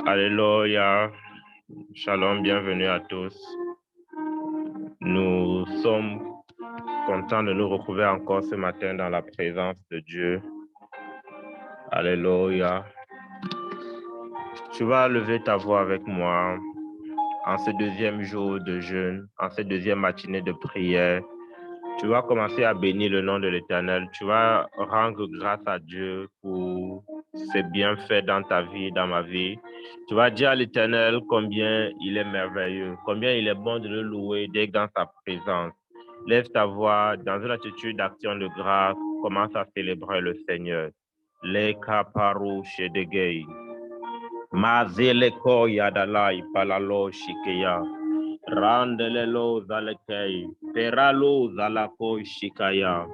Alléluia. Shalom, bienvenue à tous. Nous sommes contents de nous retrouver encore ce matin dans la présence de Dieu. Alléluia. Tu vas lever ta voix avec moi en ce deuxième jour de jeûne, en cette deuxième matinée de prière. Tu vas commencer à bénir le nom de l'Éternel. Tu vas rendre grâce à Dieu pour ses bienfaits dans ta vie, dans ma vie. Tu vas dire à l'Éternel combien il est merveilleux, combien il est bon de le louer dès dans sa présence. Lève ta voix dans une attitude d'action de grâce. Commence à célébrer le Seigneur. Les kaparu shedegei. Mazele koya dalai palalo shikeya. Randelelo zalekei. Peralo zalako shikaya.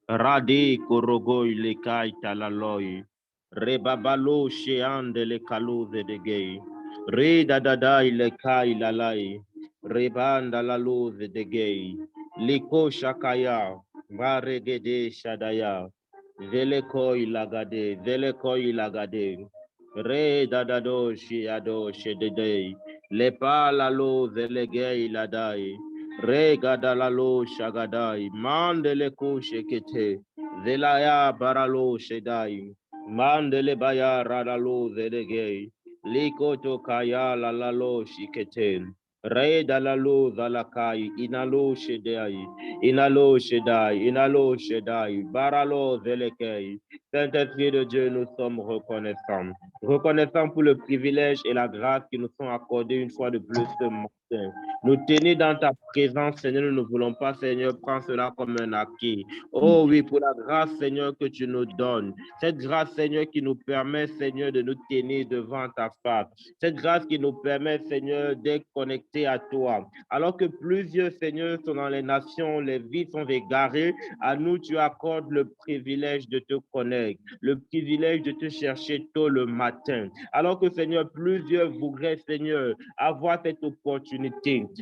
Radi korogoi lekai talaloi. Rebabalo sheande le kaluze de gay. Re dadadai lekai lalai. Rebanda la luze de gay. Liko shakaya. Varegede shadaya. Velekoi lagade. Velekoi lagade. Re dadado shiado shedede. Lepa la luze legei ladai. Regadalalo shagadai, mandele ko shekete, zelaya baralo shedai, mandele baya radalo zedegei, likoto kaya lalalo shikete, redalalo zalakai, inalo shedai, inalo shedai, inalo shedai, baralo zelekei. Saint-Esprit de Dieu, nous sommes reconnaissants. Reconnaissants pour le privilège et la grâce qui nous sont accordés une fois de plus ce matin. Nous tenir dans ta présence, Seigneur, nous ne voulons pas, Seigneur, prendre cela comme un acquis. Oh oui, pour la grâce, Seigneur, que tu nous donnes. Cette grâce, Seigneur, qui nous permet, Seigneur, de nous tenir devant ta face. Cette grâce qui nous permet, Seigneur, d'être connectés à toi. Alors que plusieurs, Seigneur, sont dans les nations, les vies sont égarées, à nous, tu accordes le privilège de te connaître, le privilège de te chercher tôt le matin. Alors que, Seigneur, plusieurs voudraient, Seigneur, avoir cette opportunité.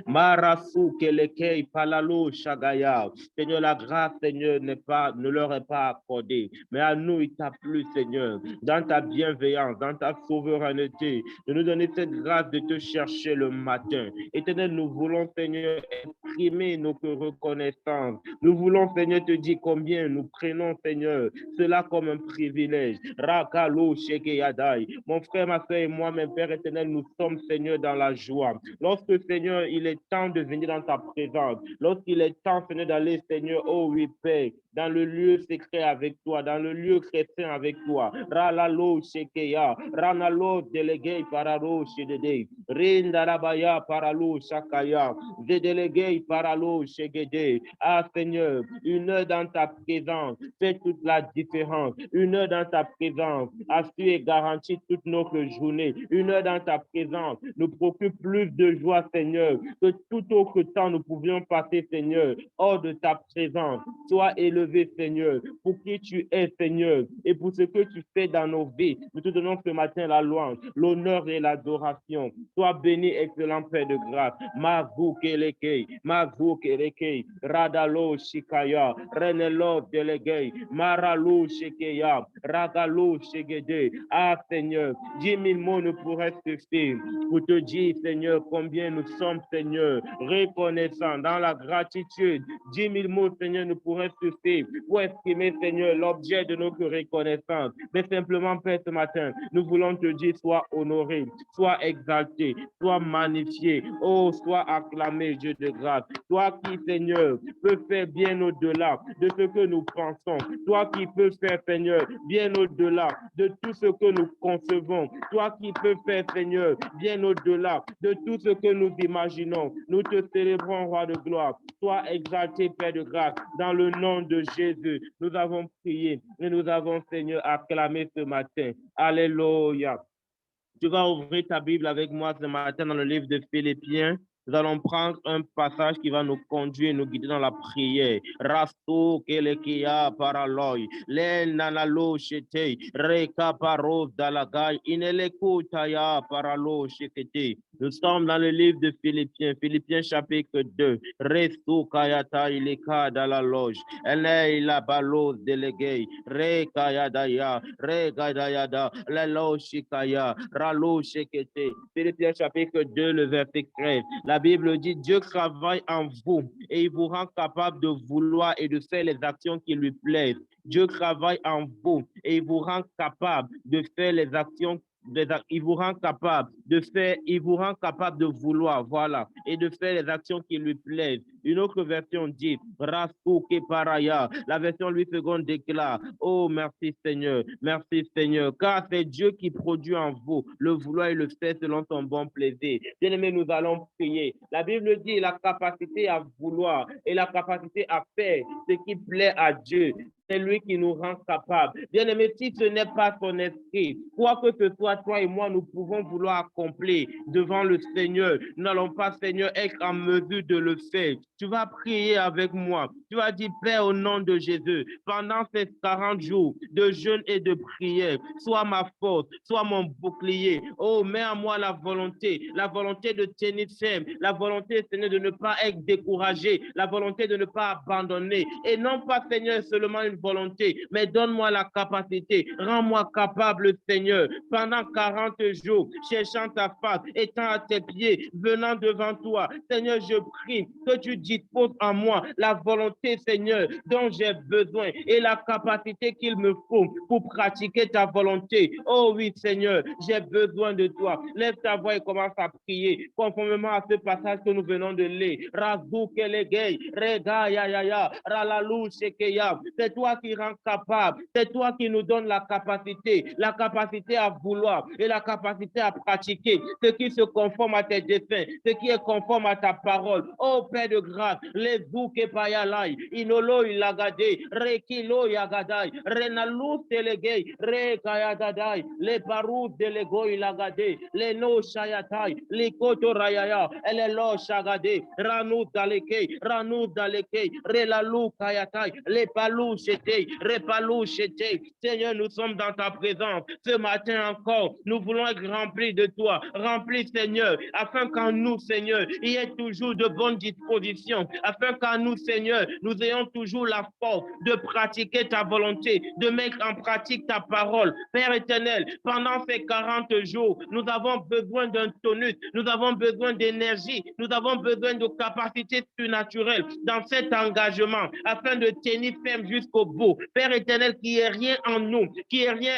Marasu kelekei palalo shagaya. Seigneur, la grâce, Seigneur, ne leur est pas accordée. Mais à nous, il t'a plu, Seigneur, dans ta bienveillance, dans ta souveraineté, de nous donner cette grâce de te chercher le matin. Éternel, nous voulons, Seigneur, exprimer notre reconnaissance. Nous voulons, Seigneur, te dire combien nous prenons, Seigneur, cela comme un privilège. Rakalo shekeyadai. Mon frère, ma soeur et moi, mon Père éternel, nous sommes, Seigneur, dans la joie. Lorsque, Seigneur, il est temps de venir dans ta présence, lorsqu'il est temps, Seigneur, d'aller, Seigneur, oh oui, Père, dans le lieu secret avec toi, dans le lieu chrétien avec toi. Ralalo shekeya, ranalo delegei paralo shedede, rindarabaya paralo shakaya, zedelegei paralo shegede. Ah, Seigneur, une heure dans ta présence fait toute la différence. Une heure dans ta présence assure et garantit toute notre journée. Une heure dans ta présence nous procure plus de joie, Seigneur, que tout autre temps nous pouvions passer, Seigneur, hors de ta présence. Sois élevé, Seigneur, pour qui tu es, Seigneur, et pour ce que tu fais dans nos vies. Nous te donnons ce matin la louange, l'honneur et l'adoration. Sois béni, excellent Père de grâce. Magou kelekei, radalo shikaya, renelo delegei, maralo shekeya, ragalo shegede. Ah, Seigneur, 10 000 mots ne pourraient suffire pour te dire, Seigneur, combien nous sommes, Seigneur, reconnaissants dans la gratitude. 10 000 mots, Seigneur, ne pourraient suffire pour exprimer, Seigneur, l'objet de notre reconnaissance. Mais simplement, Père, ce matin, nous voulons te dire, sois honoré, sois exalté, sois magnifié, oh, sois acclamé, Dieu de grâce. Toi qui, Seigneur, peux faire bien au-delà de ce que nous pensons. Toi qui peux faire, Seigneur, bien au-delà de tout ce que nous concevons. Toi qui peux faire, Seigneur, bien au-delà de tout ce que nous imaginons. Nous te célébrons, Roi de gloire. Sois exalté, Père de grâce, dans le nom de Jésus. Nous avons prié et nous avons, Seigneur, acclamé ce matin. Alléluia. Tu vas ouvrir ta Bible avec moi ce matin dans le livre de Philippiens, Nous allons prendre un passage qui va nous conduire, nous guider dans la prière. Rasto kelekia paraloi, le nanalo shete, reka paros dalagai, inelekutaya paralo shekete. Nous sommes dans le livre de Philippiens, Philippiens chapitre 2. Resto kayata ileka dans la loge. Elle la balos délégué. Rekayadaya, Regadayada, la loge shikaya, ralo shekete. Philippiens chapitre 2, le verset 13. La Bible dit, Dieu travaille en vous et il vous rend capable de vouloir et de faire les actions qui lui plaisent. Dieu travaille en vous et il vous rend capable de faire les actions il vous rend capable de faire, il vous rend capable de vouloir, voilà, et de faire les actions qui lui plaisent. Une autre version dit, Rasuke Paraya. La version Louis II déclare, oh merci Seigneur, car c'est Dieu qui produit en vous le vouloir et le faire selon son bon plaisir. Bien-aimés, nous allons prier. La Bible dit la capacité à vouloir et la capacité à faire ce qui plaît à Dieu. C'est lui qui nous rend capables. Bien-aimé, si ce n'est pas ton esprit, quoi que ce soit, toi et moi, nous pouvons vouloir accomplir devant le Seigneur. Nous n'allons pas, Seigneur, être en mesure de le faire. Tu vas prier avec moi. Tu vas dire, Père, au nom de Jésus, pendant ces 40 jours de jeûne et de prière, sois ma force, sois mon bouclier. Oh, mets en moi la volonté de tenir ferme, la volonté, Seigneur, de ne pas être découragé, la volonté de ne pas abandonner. Et non pas, Seigneur, seulement une volonté, mais donne-moi la capacité, rends-moi capable, Seigneur, pendant 40 jours, cherchant ta face, étant à tes pieds, venant devant toi. Seigneur, je prie que tu disposes en moi la volonté, Seigneur, dont j'ai besoin et la capacité qu'il me faut pour pratiquer ta volonté. Oh oui, Seigneur, j'ai besoin de toi. Lève ta voix et commence à prier conformément à ce passage que nous venons de lire. C'est toi qui rends capable, c'est toi qui nous donne la capacité à vouloir et la capacité à pratiquer ce qui se conforme à tes desseins, ce qui est conforme à ta parole. Oh Père de grâce, les zouke payalai, inolo ilagade, rekilo yagadai, renalou telegei, rekayadadai, les parous delego ilagade, les no shayatai, les koto rayaya, les lo shagade, ranou daleke, relalou kayatai, les palou chete, repalou chete. Seigneur, nous sommes dans ta présence. Ce matin encore, nous voulons être remplis de toi, remplis, Seigneur, afin qu'en nous, Seigneur, il y ait toujours de bonnes dispositions, afin qu'en nous, Seigneur, nous ayons toujours la force de pratiquer ta volonté, de mettre en pratique ta parole. Père éternel, pendant ces 40 jours, nous avons besoin d'un tonus, nous avons besoin d'énergie, nous avons besoin de capacités surnaturelles dans cet engagement, afin de tenir ferme jusqu'au bout. Père éternel, qu'il n'y ait rien en nous, qu'il n'y ait rien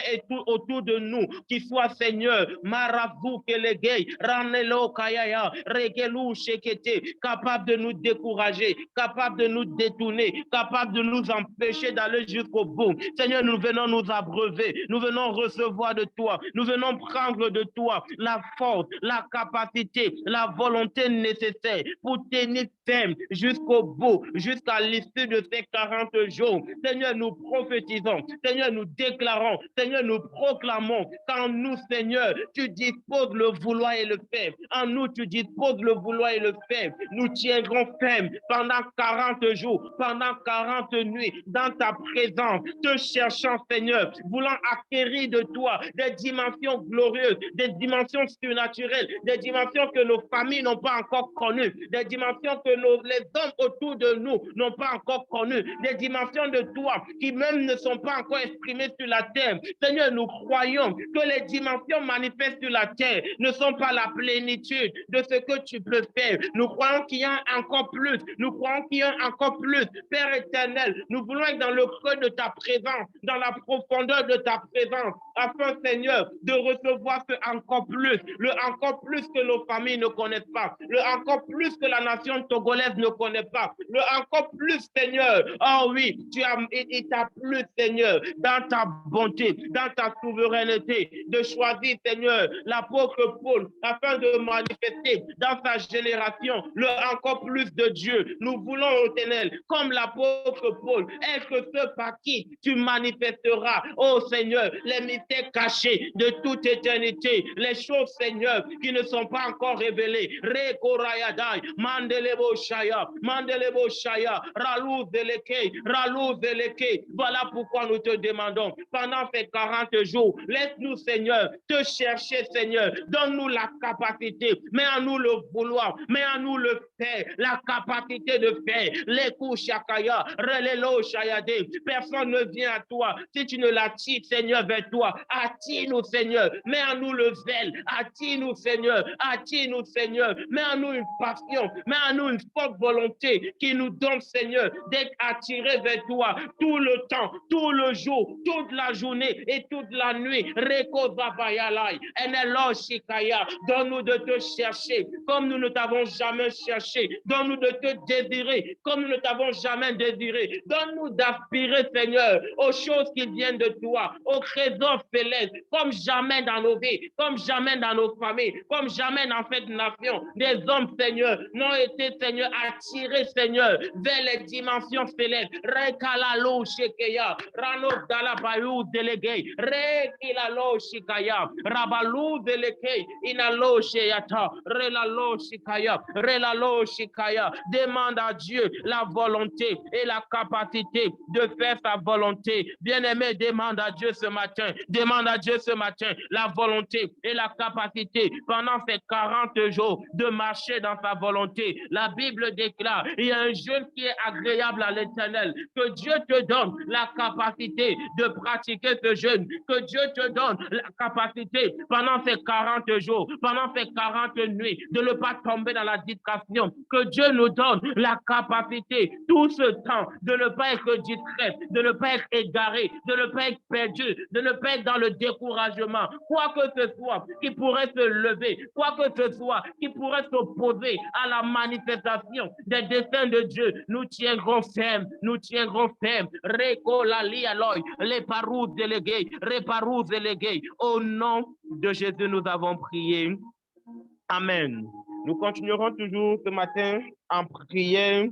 autour de nous, qui soit, Seigneur, Maravou Kelegei, Ranelo Kayaya, Regelou Shekete, capable de nous décourager, capable de nous détourner, capable de nous empêcher d'aller jusqu'au bout. Seigneur, nous venons nous abreuver, nous venons recevoir de toi, nous venons prendre de toi la force, la capacité, la volonté nécessaire pour tenir ferme jusqu'au bout, jusqu'à l'issue de ces 40 jours. Seigneur, nous prophétisons, Seigneur, nous déclarons, Seigneur, nous proclamons qu'en nous, Seigneur, tu disposes le vouloir et le faire. En nous, tu disposes le vouloir et le faire. Nous tiendrons ferme pendant 40 jours, pendant 40 nuits, dans ta présence, te cherchant, Seigneur, voulant acquérir de toi des dimensions glorieuses, des dimensions surnaturelles, des dimensions que nos familles n'ont pas encore connues, des dimensions que les hommes autour de nous n'ont pas encore connues, des dimensions de toi qui même ne sont pas encore exprimées sur la terre. Seigneur, nous croyons que les dimensions manifestes sur la terre ne sont pas la plénitude de ce que tu peux faire. Nous croyons qu'il y a encore plus. Nous croyons qu'il y a encore plus. Père éternel, nous voulons être dans le creux de ta présence, dans la profondeur de ta présence, afin, Seigneur, de recevoir ce encore plus, le encore plus que nos familles ne connaissent pas, le encore plus que la nation Togo congolaise ne connaît pas. Encore plus, Seigneur. Oh oui, il t'a plu, Seigneur, dans ta bonté, dans ta souveraineté, de choisir, Seigneur, l'apôtre Paul, afin de manifester dans sa génération le encore plus de Dieu. Nous voulons, Éternel, comme l'apôtre Paul, être ceux par qui tu manifesteras, oh Seigneur, les mystères cachés de toute éternité, les choses, Seigneur, qui ne sont pas encore révélées. Rekorayadai, Mandelebo Shaya, Mandelebo Shaya, Ralou Zeleke, Ralou Zeleke. Voilà pourquoi nous te demandons, pendant ces 40 jours, laisse-nous, Seigneur, te chercher, Seigneur. Donne-nous la capacité, mets en nous le vouloir, mets en nous le faire, la capacité de faire. Les coups Shakaya, Relelo Shayade. Personne ne vient à toi si tu ne l'attires, Seigneur, vers toi. Attire-nous, Seigneur. Mets en nous le zèle. Attire-nous, Seigneur. Attire-nous, Seigneur. Mets en nous une passion. Mets en nous une forte volonté qui nous donne, Seigneur, d'être attirés vers toi tout le temps, tout le jour, toute la journée et toute la nuit. Reko Zabayalai, Enelo Shikaya. Donne-nous de te chercher comme nous ne t'avons jamais cherché. Donne-nous de te désirer comme nous ne t'avons jamais désiré. Donne-nous d'aspirer, Seigneur, aux choses qui viennent de toi, aux trésors célestes, comme jamais dans nos vies, comme jamais dans nos familles, comme jamais dans cette nation. Des hommes, Seigneur, n'ont été, Seigneur, attirés, Seigneur, vers les dimensions célestes. Rekalalo Shekeya, Rano Dalabayou Delegay, Rekilalo Shikaya, Rabalou Delegay, Inalo Sheyata, Relalo Shikaya, Relalo Shikaya. Demande à Dieu la volonté et la capacité de faire sa volonté. Bien-aimé, demande à Dieu ce matin. Demande à Dieu ce matin la volonté et la capacité pendant ces 40 jours de marcher dans sa volonté. La Bible déclare, il y a un jeûne qui est agréable à l'Éternel. Que Dieu te donne la capacité de pratiquer ce jeûne. Que Dieu te donne la capacité pendant ces 40 jours, pendant ces 40 nuits, de ne pas tomber dans la distraction. Que Dieu nous donne la capacité, tout ce temps, de ne pas être distrait, de ne pas être égaré, de ne pas être perdu, de ne pas être dans le découragement. Quoi que ce soit qui pourrait se lever, quoi que ce soit qui pourrait s'opposer à la manifestation des desseins de Dieu, nous tiendrons ferme, nous tiendrons ferme. Reko la lialoy, les parous délégués, réparous délégués. Au nom de Jésus, nous avons prié. Amen. Nous continuerons toujours ce matin en prière.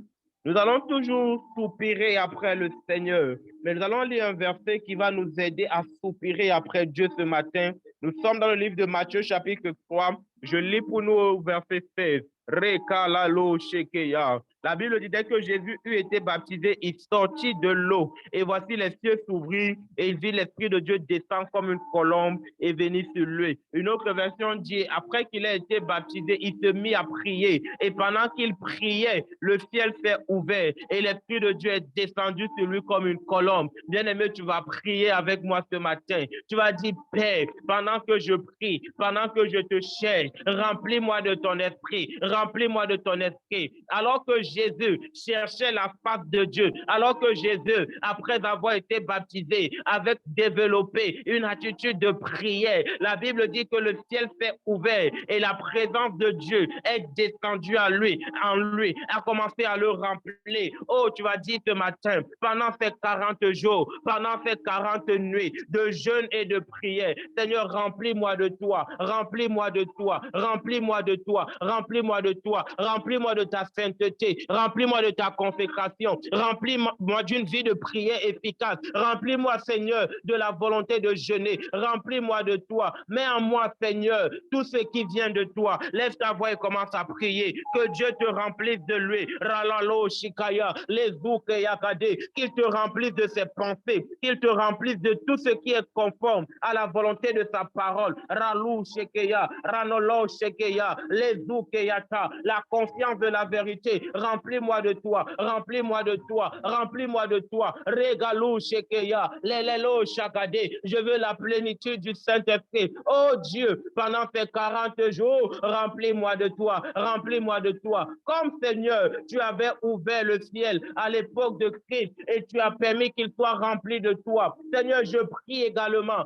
Nous allons toujours soupirer après le Seigneur. Mais nous allons lire un verset qui va nous aider à soupirer après Dieu ce matin. Nous sommes dans le livre de Matthieu, chapitre 3. Je lis pour nous au verset 16. Rekalalo Shekeya. La Bible dit dès que Jésus eut été baptisé, il sortit de l'eau. Et voici les cieux s'ouvrirent et il vit l'Esprit de Dieu descendre comme une colombe et venir sur lui. Une autre version dit, après qu'il ait été baptisé, il se mit à prier. Et pendant qu'il priait, le ciel s'est ouvert et l'Esprit de Dieu est descendu sur lui comme une colombe. Bien-aimé, tu vas prier avec moi ce matin. Tu vas dire, Père, pendant que je prie, pendant que je te cherche, remplis-moi de ton esprit, remplis-moi de ton esprit. Alors que Jésus cherchait la face de Dieu, alors que Jésus, après avoir été baptisé, avait développé une attitude de prière, la Bible dit que le ciel s'est ouvert et la présence de Dieu est descendue à lui, en lui, a commencé à le remplir. Oh, tu vas dire ce matin, pendant ces 40 jours, pendant ces 40 nuits de jeûne et de prière, Seigneur, remplis-moi de toi, remplis-moi de toi, remplis-moi de toi, remplis-moi de toi, remplis-moi de ta sainteté, remplis-moi de ta consécration, remplis-moi d'une vie de prière efficace, remplis-moi, Seigneur, de la volonté de jeûner, remplis-moi de toi, mets en moi, Seigneur, tout ce qui vient de toi. Lève ta voix et commence à prier, que Dieu te remplisse de lui, Ralalo Shikaya, les Yakade, qu'il te remplisse de ses pensées, qu'il te remplisse de tout ce qui est conforme à la volonté de sa parole, Ralou Shekeya, Ranolo Shekeya, les Zoukeyata, la confiance de la vérité, remplis-moi de toi, remplis-moi de toi, remplis-moi de toi, Regalou Shekeya, Lelelo Shakade, je veux la plénitude du Saint-Esprit. Oh Dieu, pendant ces 40 jours, remplis-moi de toi, remplis-moi de toi. Comme Seigneur, tu avais ouvert le ciel à l'époque de Christ et tu as permis qu'il soit rempli de toi. Seigneur, je prie également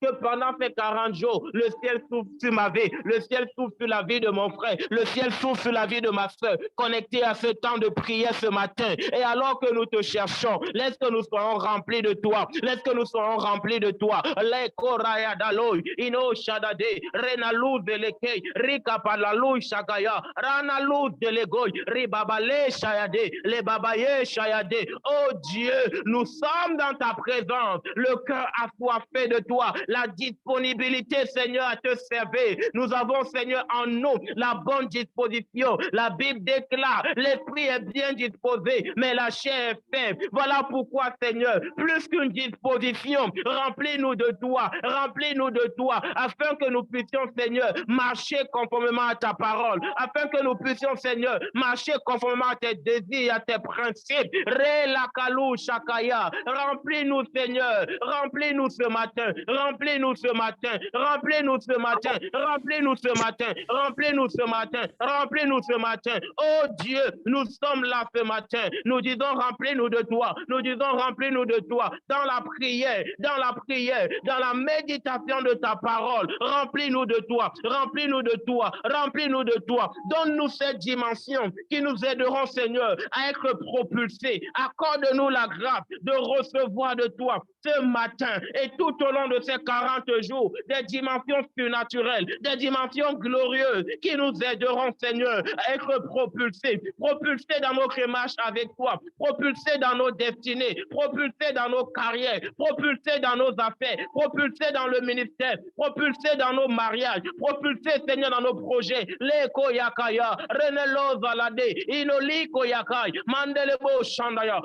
que pendant ces 40 jours, le ciel s'ouvre sur ma vie, le ciel s'ouvre sur la vie de mon frère, le ciel s'ouvre sur la vie de ma ma soeur, connectée à ce temps de prière ce matin. Et alors que nous te cherchons, laisse que nous soyons remplis de toi. Laisse que nous soyons remplis de toi. Les koraya daloi, ino shadade, renalou de lekei, rika palalou shakaya, ranalou de legoi, ribabale shayade, les babaye shayade. Oh Dieu, nous sommes dans ta présence, le cœur assoiffé de toi, la disponibilité, Seigneur, à te servir. Nous avons, Seigneur, en nous la bonne disposition. La Bible déclare, l'esprit est bien disposé, mais la chair est faible. Voilà pourquoi, Seigneur, plus qu'une disposition, remplis-nous de toi, remplis-nous de toi, afin que nous puissions, Seigneur, marcher conformément à ta parole, afin que nous puissions, Seigneur, marcher conformément à tes désirs, à tes principes. Relakalou Shakaya, remplis-nous, Seigneur, remplis-nous ce matin, remplis-nous ce matin, remplis-nous ce matin, remplis-nous ce matin, remplis-nous ce matin, remplis-nous ce matin. Oh Dieu, nous sommes là ce matin, nous disons remplis-nous de toi, nous disons remplis-nous de toi, dans la prière, dans la prière, dans la méditation de ta parole, remplis-nous de toi, remplis-nous de toi, remplis-nous de toi, donne-nous cette dimension qui nous aideront, Seigneur, à être propulsés, accorde-nous la grâce de recevoir de toi ce matin et tout au long de ces 40 jours, des dimensions surnaturelles, des dimensions glorieuses qui nous aideront, Seigneur, à être propulsés, propulsés dans notre marche avec toi, propulsés dans nos destinées, propulsés dans nos carrières, propulsés dans nos affaires, propulsés dans le ministère, propulsés dans nos mariages, propulsés, Seigneur, dans nos projets. Leko yakaya, renelo zalade, inoliko yakai, mandelebo shandaya,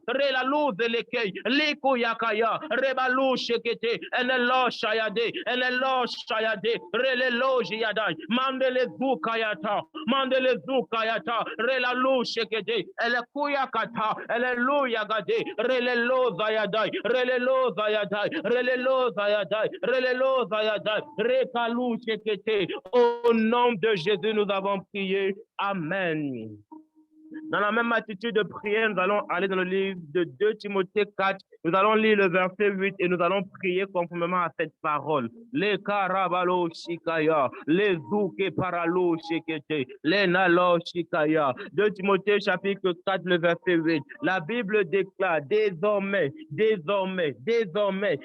rela luz lekei, liko yakaya, rebalu shekete, enelo shayade, relelo jiyadai, mandele zukayata, rela lu shekete, elekuyakata, elelu yagade, relelo zayadai, rekalu shekete. Au nom de Jésus, nous avons prié. Amen. Dans la même attitude de prière, nous allons aller dans le livre de 2 Timothée 4. Nous allons lire le verset 8 et nous allons prier conformément à cette parole. Les karabalo shikaya, les zouke paralo shikete, les nalo shikaya. 2 Timothée chapitre 4, le verset 8. La Bible déclare désormais,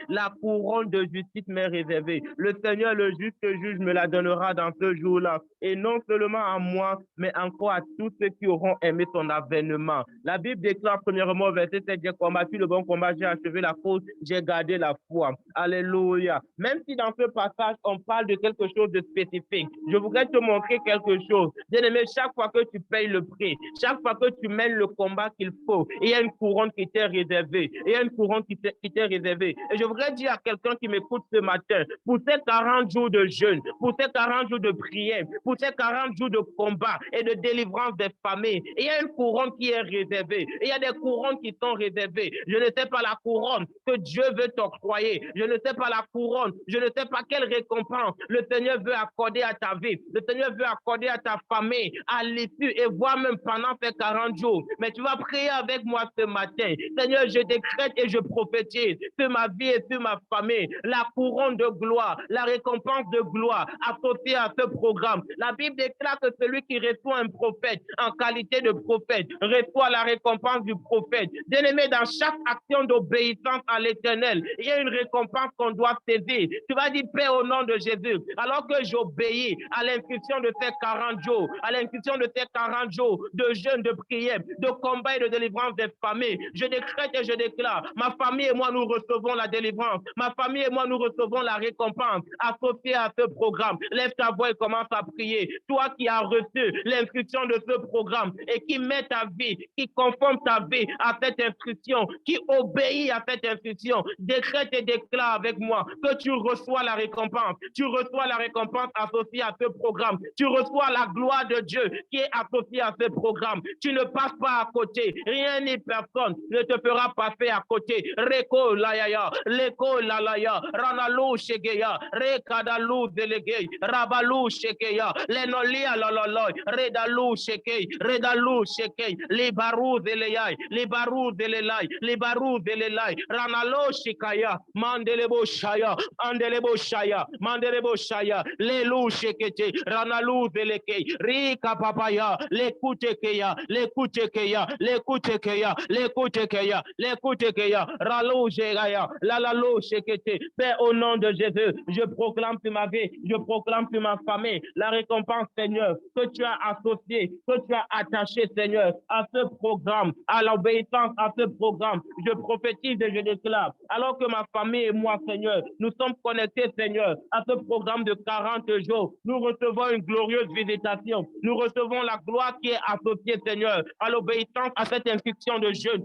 la couronne de justice m'est réservée. Le Seigneur, le juste juge, me la donnera dans ce jour-là. Et non seulement à moi, mais encore à tous ceux qui auront aimé son avènement. La Bible déclare premièrement, verset 7, j'ai combattu le bon combat, j'ai achevé la course, j'ai gardé la foi. Alléluia. Même si dans ce passage, on parle de quelque chose de spécifique, je voudrais te montrer quelque chose. Bien-aimé, chaque fois que tu payes le prix, chaque fois que tu mènes le combat qu'il faut, il y a une couronne qui t'est réservée. Il y a une couronne qui t'est réservée. Et je voudrais dire à quelqu'un qui m'écoute ce matin, pour ces 40 jours de jeûne, pour ces 40 jours de prière, pour ces 40 jours de combat et de délivrance des familles, il y a une couronne qui est réservée. Il y a des couronnes qui sont réservées. Je ne sais pas la couronne que Dieu veut t'octroyer. Je ne sais pas la couronne. Je ne sais pas quelle récompense le Seigneur veut accorder à ta vie. Le Seigneur veut accorder à ta famille, à l'issue et voire même pendant ces 40 jours. Mais tu vas prier avec moi ce matin. Seigneur, je décrète et je prophétise sur ma vie et sur ma famille la couronne de gloire, la récompense de gloire associée à ce programme. La Bible déclare que celui qui reçoit un prophète en qualité de prophète reçoit la récompense du prophète. Bien-aimé, dans chaque action d'obéissance à l'Éternel, il y a une récompense qu'on doit saisir. Tu vas dire, Père, au nom de Jésus, alors que j'obéis à l'instruction de ces 40 jours, à l'instruction de ces 40 jours de jeûne, de prière, de combat et de délivrance des familles, je décrète et je déclare, ma famille et moi, nous recevons la délivrance. Ma famille et moi, nous recevons la récompense associée à ce programme. Lève ta voix et commence à prier. Toi qui as reçu l'instruction de ce programme et qui met ta vie, qui conforme ta vie à cette instruction, qui obéit à cette instruction, décrète et déclare avec moi que tu reçois la récompense. Tu reçois la récompense associée à ce programme. Tu reçois la gloire de Dieu qui est associée à ce programme. Tu ne passes pas à côté. Rien ni personne ne te fera passer à côté. Reko layaya, leko lalaya, ranalo shegeya, rekadalu delegei, rabalu shegeya, lenolia lololoy, redalu shekei, redalu shekei, libaru zeleyai, libaru zelelai, libaru zelelai. Mandelelai, Ranalo Shikaya, Mandelebo Shaya, Mandelebo Shaya, Mandelebo Shaya, Lelu Shekete, Ranalu Veleke, Rika Papaya, Lekutekeya, Lekutekeya, Lekutekeya, Lekutekeya, Lekutekeya, Ralo Jegaya, Lalalo Shekete. Père, au nom de Jésus, je proclame sur ma vie, je proclame sur ma famille la récompense, Seigneur, que tu as associée, que tu as attachée, Seigneur, à ce programme, à l'obéissance à ce programme. Je prophétise et je déclare, alors que ma famille et moi, Seigneur, nous sommes connectés, Seigneur, à ce programme de 40 jours. Nous recevons une glorieuse visitation. Nous recevons la gloire qui est associée, Seigneur, à l'obéissance à cette instruction de jeûne.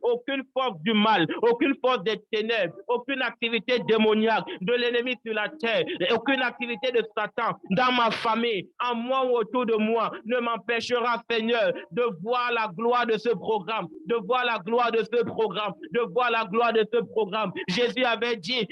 Aucune force du mal, aucune force des ténèbres, aucune activité démoniaque de l'ennemi sur la terre, aucune activité de Satan dans ma famille, en moi ou autour de moi, ne m'empêchera, Seigneur, de voir la gloire de ce programme, de voir la gloire de ce programme, de voir la gloire de ce programme. Jésus avait dit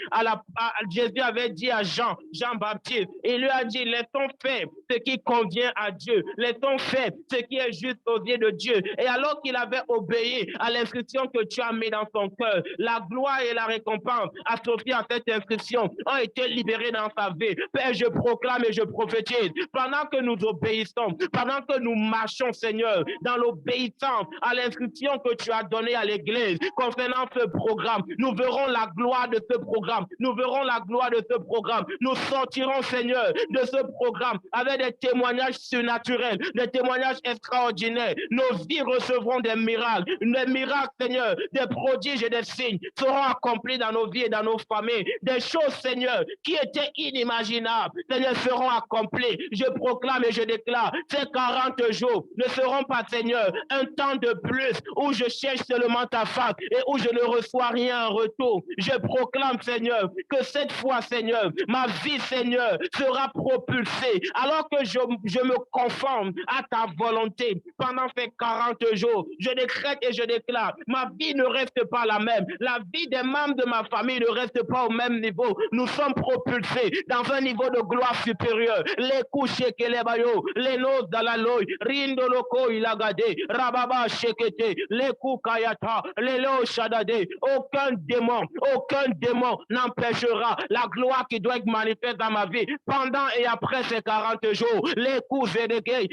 à Jean-Baptiste, il lui a dit, laissons faire ce qui convient à Dieu, laissons faire ce qui est juste aux yeux de Dieu. Et alors qu'il avait obéi à l'instruction que tu as mis dans son cœur, la gloire et la récompense associées à cette instruction ont été libérées dans sa vie. Père, je proclame et je prophétise, pendant que nous obéissons, pendant que nous marchons, Seigneur, dans l'obéissance à l'instruction que tu as donnée à l'Église concernant ce programme, nous verrons la gloire de ce programme, nous verrons la gloire de ce programme, nous sortirons, Seigneur, de ce programme avec des témoignages surnaturels, des témoignages extraordinaires. Nos vies recevront des miracles, Seigneur, des prodiges et des signes seront accomplis dans nos vies et dans nos familles. Des choses, Seigneur, qui étaient inimaginables, Seigneur, seront accomplies. Je proclame et je déclare, ces 40 jours ne seront pas, Seigneur, un temps de plus où je cherche seulement ta face et où je ne reçois rien en retour. Je proclame, Seigneur, que cette fois, Seigneur, ma vie, Seigneur, sera propulsée alors que je me conforme à ta volonté pendant ces 40 jours. Je décrète et je déclare, ma vie ne reste pas la même. La vie des membres de ma famille ne reste pas au même niveau. Nous sommes propulsés dans un niveau de gloire supérieur. Les couchés que les bayo, les nos dalaloy, rindoloko ilagade, rababa shekete, les koukayata, les lo shadade. Aucun démon n'empêchera la gloire qui doit être manifeste dans ma vie pendant et après ces 40 jours. Les coups et des gays,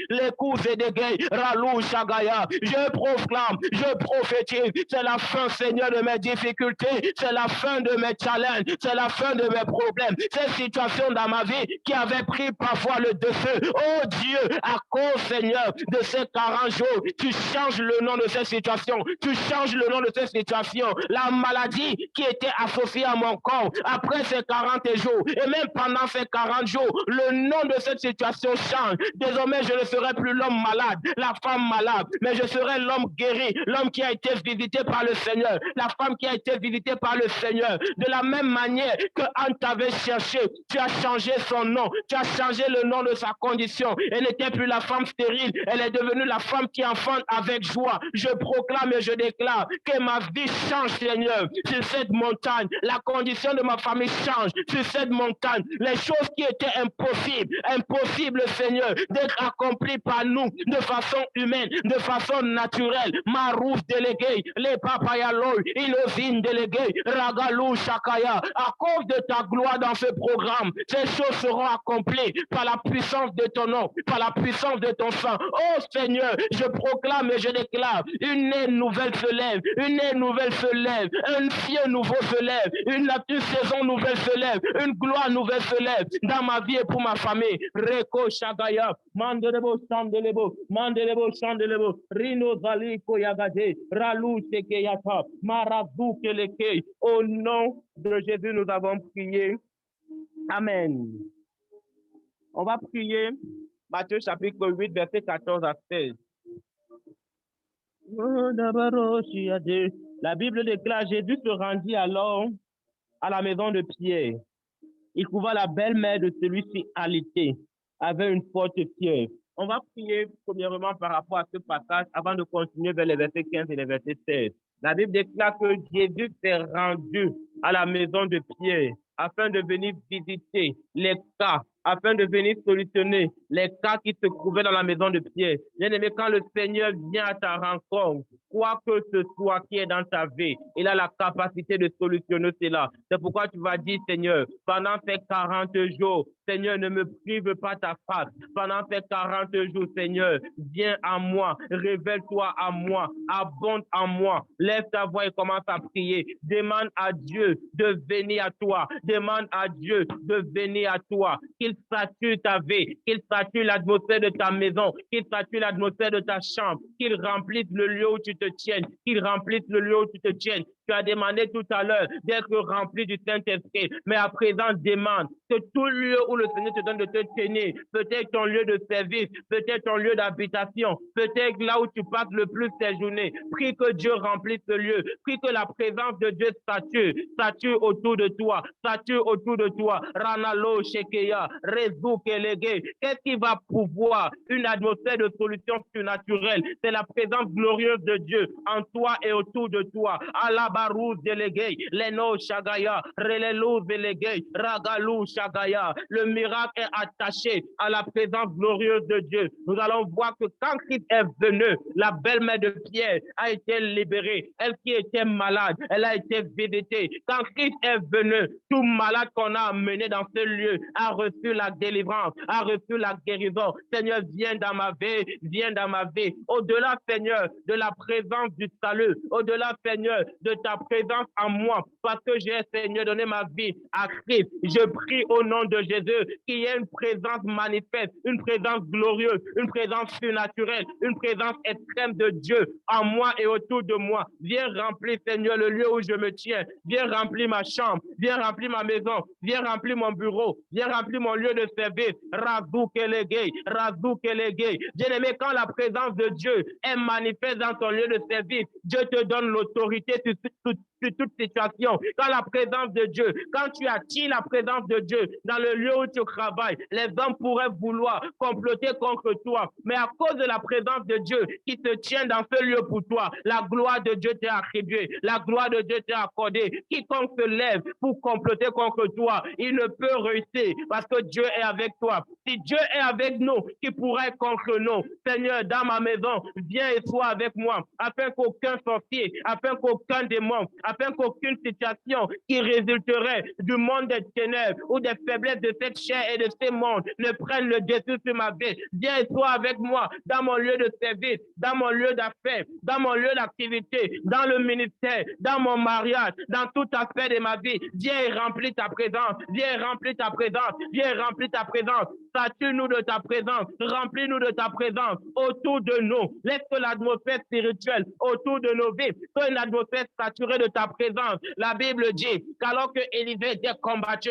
ralou shagaya. Je proclame, je prophétise, c'est la fin, Seigneur, de mes difficultés, c'est la fin de mes challenges, c'est la fin de mes problèmes. Cette situation dans ma vie qui avait pris parfois le dessus. Oh Dieu, à cause, Seigneur, de ces 40 jours, tu changes le nom de cette situation, tu changes le nom de cette situation. La maladie qui était associée à mon corps après ces 40 jours, et même pendant ces 40 jours, le nom de cette situation change. Désormais, je ne serai plus l'homme malade, la femme malade, mais je serai l'homme guéri, l'homme qui a été visité par le Seigneur, la femme qui a été visitée par le Seigneur. De la même manière que Anne t'avait cherché, tu as changé son nom, tu as changé le nom de sa condition. Elle n'était plus la femme stérile, elle est devenue la femme qui enfante avec joie. Je proclame et je déclare que ma vie change, Seigneur, sur cette montagne. La condition de ma famille change sur cette montagne. Les choses qui étaient impossibles, Seigneur, d'être accomplies par nous de façon humaine, de façon naturelle. Marouf délégué, les papayaloy, Inozine délégué, Ragalou Shakaya. À cause de ta gloire dans ce programme, ces choses seront accomplies par la puissance de ton nom, par la puissance de ton sang. Oh Seigneur, je proclame et je déclare, une née nouvelle se lève, une née nouvelle se lève, un ciel nouveau se lève, une saison nouvelle se lève, une gloire nouvelle se lève dans ma vie et pour ma famille. Reko Shagaya, Mandelebo Chandelebo, Rino Zaliko Yagade, Ralou Sekeyata, Marazou Keleke. Au nom de Jésus, nous avons prié. Amen. On va prier Matthieu chapitre 8, verset 14 à 16. La Bible déclare, Jésus se rendit alors à la maison de Pierre. Il trouva la belle-mère de celui-ci alitée, avec une forte fièvre. On va prier premièrement par rapport à ce passage avant de continuer vers les versets 15 et les versets 16. La Bible déclare que Jésus s'est rendu à la maison de Pierre afin de venir visiter les cas afin de venir solutionner les cas qui se trouvaient dans la maison de Pierre. Bien-aimé, quand le Seigneur vient à ta rencontre, quoi que ce soit qui est dans ta vie, il a la capacité de solutionner cela. C'est pourquoi tu vas dire, Seigneur, pendant ces 40 jours, Seigneur, ne me prive pas ta face. Pendant ces 40 jours, Seigneur, viens à moi, révèle-toi à moi, abonde en moi. Lève ta voix et commence à prier. Demande à Dieu de venir à toi. Demande à Dieu de venir à toi. Qu'il sature ta vie, qu'il sature l'atmosphère de ta maison, qu'il sature l'atmosphère de ta chambre, qu'il remplisse le lieu où tu te tiennes, qu'il remplisse le lieu où tu te tiennes. Tu as demandé tout à l'heure d'être rempli du Saint-Esprit, mais à présent, demande que tout lieu où le Seigneur te donne de te tenir, peut-être ton lieu de service, peut-être ton lieu d'habitation, peut-être là où tu passes le plus tes journées, prie que Dieu remplisse ce lieu, prie que la présence de Dieu sature autour de toi, sature autour de toi. Ranalo Shekeya, Rezu Kelege. Qu'est-ce qui va pouvoir une atmosphère de solution surnaturelle? C'est la présence glorieuse de Dieu en toi et autour de toi. Alabarou Delegay, Leno Shagaya, Relelou Delegay, Ragalou Shagaya. Le miracle est attaché à la présence glorieuse de Dieu. Nous allons voir que quand Christ est venu, la belle-mère de Pierre a été libérée. Elle qui était malade, elle a été visitée. Quand Christ est venu, tout malade qu'on a amené dans ce lieu a reçu la délivrance, a reçu la guérison. Seigneur, viens dans ma vie, viens dans ma vie. Au-delà, Seigneur, de la présence du salut, au-delà, Seigneur, de ta présence en moi, parce que j'ai, Seigneur, donné ma vie à Christ. Je prie au nom de Jésus qu'il y ait une présence manifeste, une présence glorieuse, une présence surnaturelle, une présence extrême de Dieu en moi et autour de moi. Viens remplir, Seigneur, le lieu où je me tiens. Viens remplir ma chambre. Viens remplir ma maison. Viens remplir mon bureau. Viens remplir mon lieu de service. Razou Kelegay. Razou Kelegay. Bien-aimé, quand la présence de Dieu est manifeste dans ton lieu de service, Dieu te donne l'autorité sur toute situation. Quand la présence de Dieu, quand tu attires la présence de Dieu dans le lieu où tu travailles, les hommes pourraient vouloir comploter contre toi. Mais à cause de la présence de Dieu qui te tient dans ce lieu pour toi, la gloire de Dieu t'est attribuée, la gloire de Dieu t'est accordée. Quiconque se lève pour comploter contre toi, il ne peut réussir parce que Dieu est avec toi. Si Dieu est avec nous, qui pourrait être contre nous? Seigneur, dans ma maison, viens et sois avec moi, afin qu'aucun sorcier, afin qu'aucun démon, afin qu'aucune situation qui résulterait du monde des ténèbres ou des faiblesses de cette chair et de ce monde ne prenne le dessus sur ma vie. Viens et sois avec moi dans mon lieu de service, dans mon lieu d'affaires, dans mon lieu d'activité, dans le ministère, dans mon mariage, dans tout aspect de ma vie. Viens et remplis ta présence, viens et remplis ta présence, viens et remplis ta présence. Sature-nous de ta présence, remplis-nous de ta présence autour de nous. Laisse que l'atmosphère spirituelle autour de nos vies soit une atmosphère saturée de ta présence. La Bible dit qu'alors que Élisée était combattu,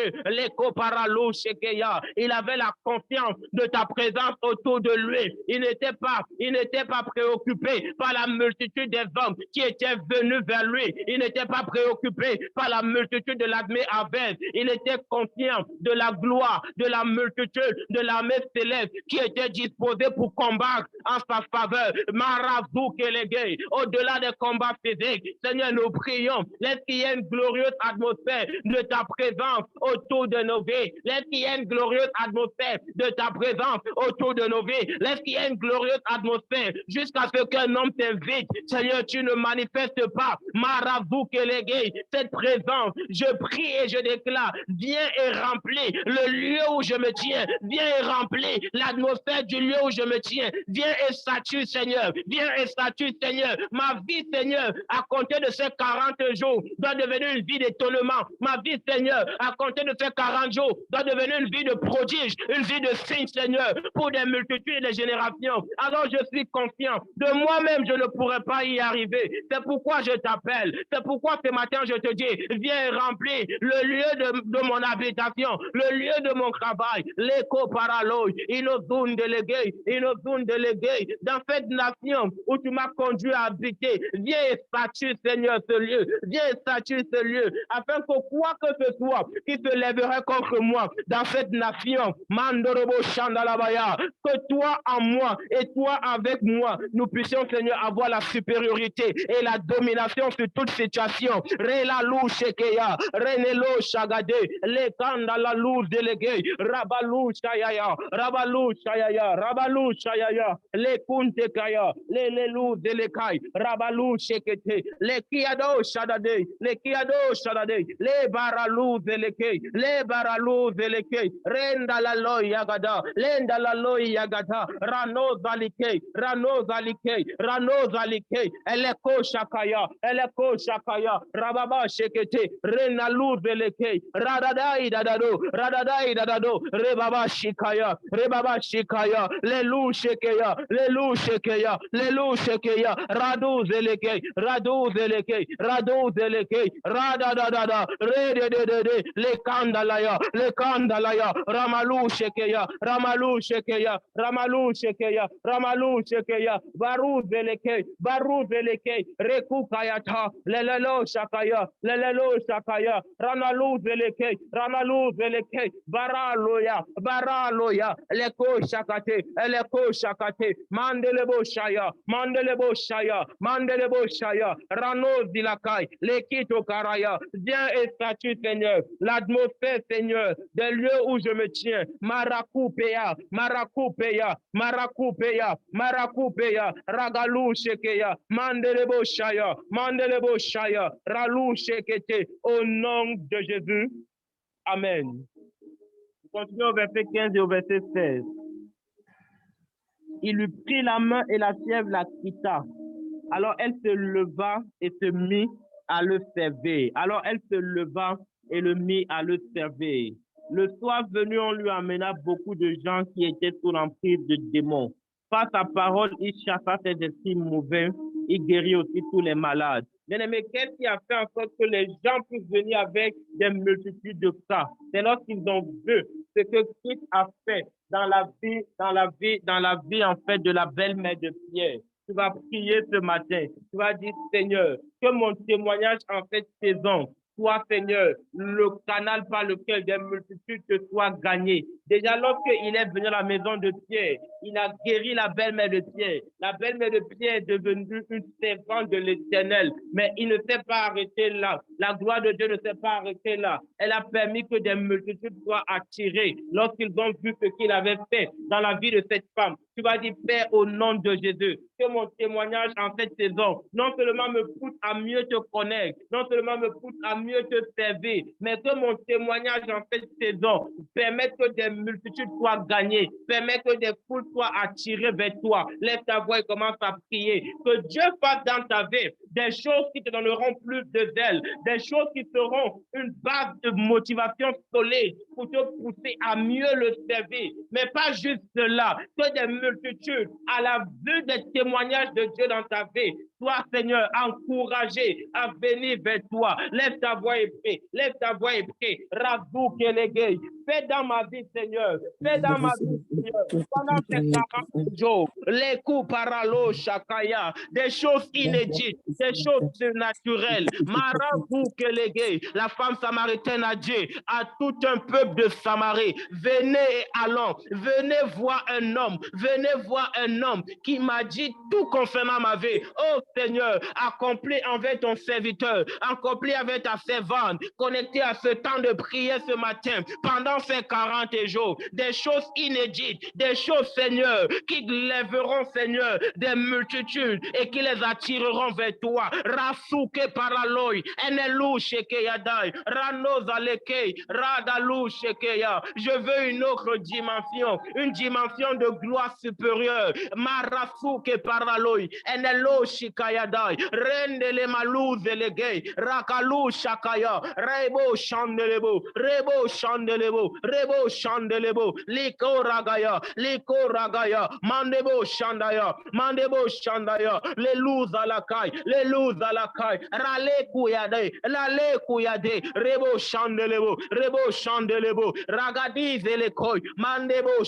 il avait la confiance de ta présence autour de lui. Il n'était pas préoccupé par la multitude des hommes qui étaient venus vers lui. Il n'était pas préoccupé par la multitude de l'armée adverse. Il était conscient de la gloire, de la multitude, de l'armée céleste qui était disposée pour combattre en sa faveur. Marazou Kelegay, au-delà des combats physiques, Seigneur, nous prions. Laisse qu'il y ait une glorieuse atmosphère de ta présence autour de nos vies. Laisse qu'il y ait une glorieuse atmosphère de ta présence autour de nos vies. Laisse qu'il y ait une glorieuse atmosphère jusqu'à ce qu'un homme t'invite. Seigneur, tu ne manifestes pas. Marazou Kelegay, cette présence, je prie et je déclare, viens et remplis le lieu où je me tiens. Viens et remplis l'atmosphère du lieu où je me tiens. Viens et sature, Seigneur. Viens et sature, Seigneur. Ma vie, Seigneur, à compter de ces 40 jours, doit devenir une vie d'étonnement. Ma vie, Seigneur, à compter de ces 40 jours, doit devenir une vie de prodige, une vie de signe, Seigneur, pour des multitudes et des générations. Alors je suis confiant. De moi-même, je ne pourrais pas y arriver. C'est pourquoi je t'appelle. C'est pourquoi ce matin, je te dis, viens et remplis le lieu de mon habitation, le lieu de mon travail. L'écho paraloï, inozun délégué, dans cette nation où tu m'as conduit à habiter. Viens et sature, Seigneur, ce lieu. Viens et sature ce lieu, afin que quoi que ce soit qui se lèverait contre moi dans dans cette nation. Mandorobo Shandalabaya. Que toi en moi et toi avec moi, nous puissions, Seigneur, avoir la supériorité et la domination sur toute situation. Rela lou shekeya, renelo shagade, le kanda la lou délégué, rabalou shayaya, rabalou shayaya, rabalou shayaya, le kunte kaya, le lou délékai, rabalou shekete, le kiado shadade, le baralou déléké, le baralou déléké, renda la loy yagada, lenda la loy yagada, rano zalike, rano zalike, rano zalike, eleko shakaya, rababa shekete, renalu veleke, radadai dadado, rebaba shikaya, lelu shekeya, radu zeleke, radadada, rededede, le kandalaya, ramalu shekeya, baru veleke, reku kayata, lelelo shakaya, ranalu veleke, baraloya, leko shakate, mandelebo shaya, rano dilakai, lekito karaya, viens et statue, Seigneur, l'atmosphère, Seigneur, des lieux où je me tiens, marakupeya, ragalu shekeya, mandelebo shaya, ralou shekete, au nom de Jésus. Amen. Continuons au verset 15 et au verset 16. Il lui prit la main et la fièvre la quitta. Alors elle se leva et se mit à le servir. Le soir venu, on lui amena beaucoup de gens qui étaient sous l'emprise de démons. Par sa parole, il chassa ces esprits mauvais, il guérit aussi tous les malades. Bien-aimé, qu'est-ce qui a fait en sorte que les gens puissent venir avec des multitudes de cas? C'est lorsqu'ils ont vu ce que Christ a fait dans la vie en fait de la belle-mère de Pierre. Tu vas prier ce matin. Tu vas dire, Seigneur, que mon témoignage en cette saison soit, Seigneur, le canal par lequel des multitudes te soient gagnées. Déjà, lorsqu'il est venu à la maison de Pierre, il a guéri la belle-mère de Pierre. La belle-mère de Pierre est devenue une servante de l'Éternel. Mais il ne s'est pas arrêté là. La gloire de Dieu ne s'est pas arrêtée là. Elle a permis que des multitudes soient attirées lorsqu'ils ont vu ce qu'il avait fait dans la vie de cette femme. Tu vas dire, Père, au nom de Jésus, que mon témoignage en cette saison, non seulement me pousse à mieux te connaître, non seulement me pousse à mieux te servir, mais que mon témoignage en cette saison permette que des multitudes soient gagnées, permette que des foules soient attirées vers toi. Lève ta voix et commence à prier. Que Dieu fasse dans ta vie des choses qui te donneront plus de zèle, des choses qui seront une base de motivation solide pour te pousser à mieux le servir. Mais pas juste cela, que des multitudes, à la vue des témoignages de Dieu dans ta vie, sois, Seigneur, encouragé à venir vers toi. Lève ta voix et prie. Rabou Kelegei. Fais dans ma vie, Seigneur. Pendant ces 40 jours, les coups paralo shakaya, des choses inédites, des choses surnaturelles. Marabou Kelegei. La femme samaritaine a dit à tout un peuple de Samarie, venez et allons, venez voir un homme qui m'a dit tout concernant ma vie. Oh Seigneur, accomplis envers ton serviteur, accomplis avec ta servante, connecté à ce temps de prière ce matin, pendant ces 40 jours, des choses inédites, des choses, Seigneur, qui lèveront, Seigneur, des multitudes et qui les attireront vers toi. Rasuke paraloi, enelu shekeyadai, rano zaleke, radalou shekeya. Je veux une autre dimension, une dimension de gloire supérieure. Marasuke paraloi, enelu shikayadai, rendele malou zelege, rakalu shakaya, rebo chandelebo, liko ragaya, mandebo shandaya, le luz alakai, rale kuyade, rebo chandelebo, ragadi zelekoi, mandebo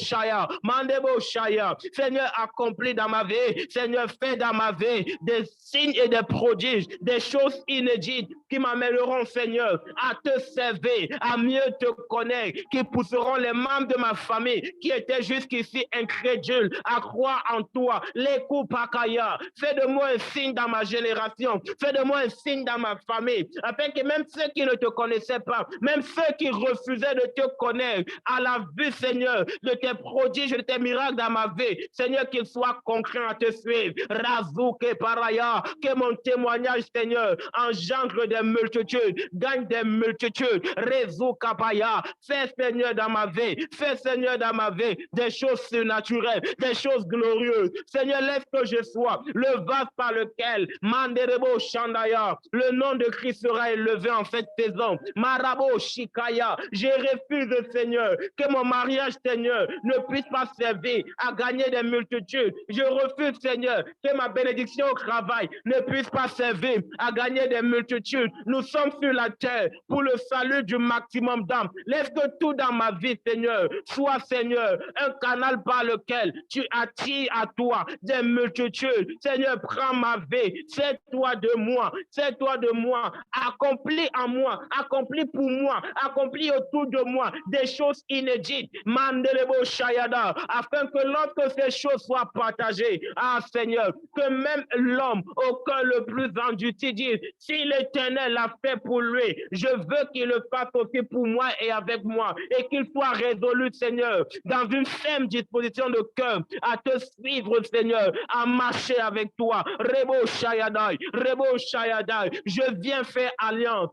shaya. Seigneur, accomplis dans ma vie, Seigneur, fais dans ma vie des signes et des prodiges, des choses inédites qui m'amèneront, Seigneur, à te servir, à mieux te connaître, qui pousseront les membres de ma famille qui étaient jusqu'ici incrédules à croire en toi. Les Kupakaya, fais de moi un signe dans ma génération, fais de moi un signe dans ma famille, afin que même ceux qui ne te connaissaient pas, même ceux qui refusaient de te connaître, à la vue, Seigneur, de tes prodiges, de tes miracles dans ma vie, Seigneur, qu'ils soient concrets à te suivre. Razouke Paraya, que mon témoignage, Seigneur, engendre des multitudes, gagne des multitudes. Rezukapaya, fais, Seigneur, dans ma vie, fais, Seigneur, dans ma vie, des choses surnaturelles, des choses glorieuses. Seigneur, laisse que je sois le vase par lequel Manderebo Shandaya, le nom de Christ sera élevé en cette saison. Marabo Shikaya, je refuse, Seigneur, que mon mariage, Seigneur, ne puisse pas servir à gagner des multitudes. Je refuse, Seigneur, que ma bénédiction au travail ne puisse pas servir à gagner des multitudes. Nous sommes sur la terre pour le salut du maximum d'âmes. Laisse que tout dans ma vie, Seigneur, soit, Seigneur, un canal par lequel tu attires à toi des multitudes. Seigneur, prends ma vie, c'est-toi de moi, accomplis en moi, accomplis pour moi, accomplis autour de moi des choses inédites. Mandelebo Shayada, afin que lorsque ces choses soient partagées, ah Seigneur, que même l'homme au cœur le plus endurci dise, si l'Éternel l'a fait pour lui, je veux qu'il le fasse aussi pour moi et avec moi, et qu'il soit résolu, Seigneur, dans une ferme disposition de cœur à te suivre, Seigneur, à marcher avec toi. Rebo Shayadai, je viens faire alliance,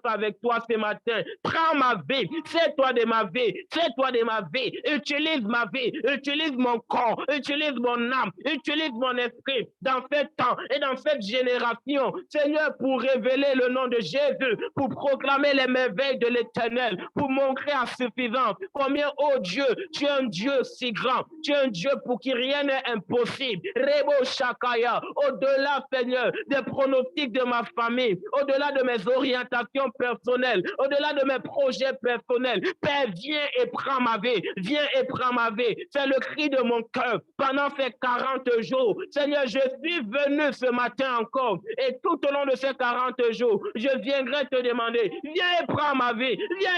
avec toi ce matin. Prends ma vie, c'est-toi de ma vie, utilise ma vie, utilise mon corps, utilise mon âme, utilise mon esprit dans ce temps et dans cette génération, Seigneur, pour révéler le nom de Jésus, pour proclamer les merveilles de l'Éternel, pour montrer à suffisance combien, oh Dieu, tu es un Dieu si grand, tu es un Dieu pour qui rien n'est impossible. Rebo Shakaya, au-delà, Seigneur, des pronostics de ma famille, au-delà de mes orientations personnelles, au-delà de mes projets personnels, Père, viens et prends ma vie, c'est le cri de mon cœur pendant ces 40 jours. Seigneur, je suis venu ce matin encore, et tout au long de ces 40 jours, je viendrai te demander, viens et prends ma vie, viens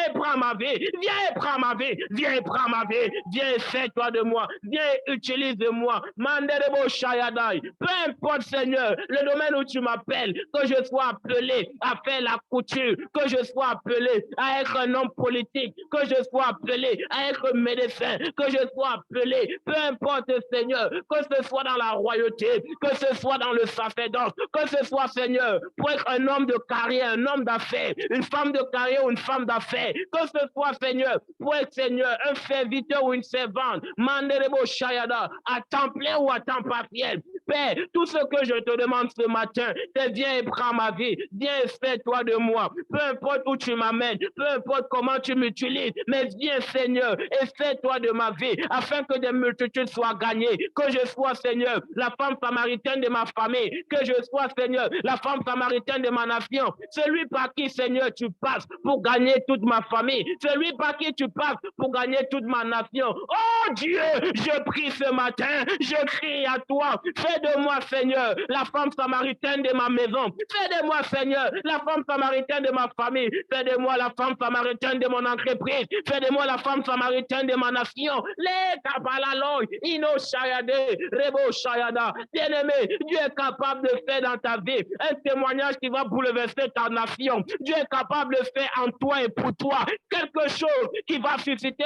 et fais-toi de moi, viens et utilise-moi. Manderebo Shayadai, peu importe, Seigneur, le domaine où tu m'appelles, que je sois appelé à faire la couture, que je sois appelé à être un homme politique, que je sois appelé à être médecin, que je sois appelé, peu importe, Seigneur, que ce soit dans la royauté, que ce soit dans le sacerdoce, que ce soit, Seigneur, pour être un homme de carrière, un homme d'affaires, une femme de carrière ou une femme d'affaires, que ce soit, Seigneur, pour être, Seigneur, un serviteur ou une servante, Manderebo Shayada, à temps plein ou à temps partiel. Père, tout ce que je te demande ce matin, c'est viens et prends ma vie, viens et fais-toi de moi, peu importe où tu m'amènes, peu importe comment tu m'utilises, mais viens, Seigneur, et fais-toi de ma vie, afin que des multitudes soient gagnées, que je sois, Seigneur, la femme samaritaine de ma famille, que je sois, Seigneur, la femme samaritaine de ma nation, celui par qui, Seigneur, tu passes pour gagner toute ma famille, celui par qui tu passes pour gagner toute ma nation. Oh Dieu, je prie ce matin, je crie à toi, fais de moi, Seigneur, la femme samaritaine de ma maison, fais de moi, Seigneur, la femme samaritaine de ma famille, fais de moi la femme samaritaine de mon entreprise, fais de moi la femme samaritaine de ma nation. Les Kabalaloy, Ino Shayade, Rebo Shayada. Bien-aimé, Dieu est capable de faire dans ta vie un témoignage qui va bouleverser ta nation. Dieu est capable de faire en toi et pour toi quelque chose qui va susciter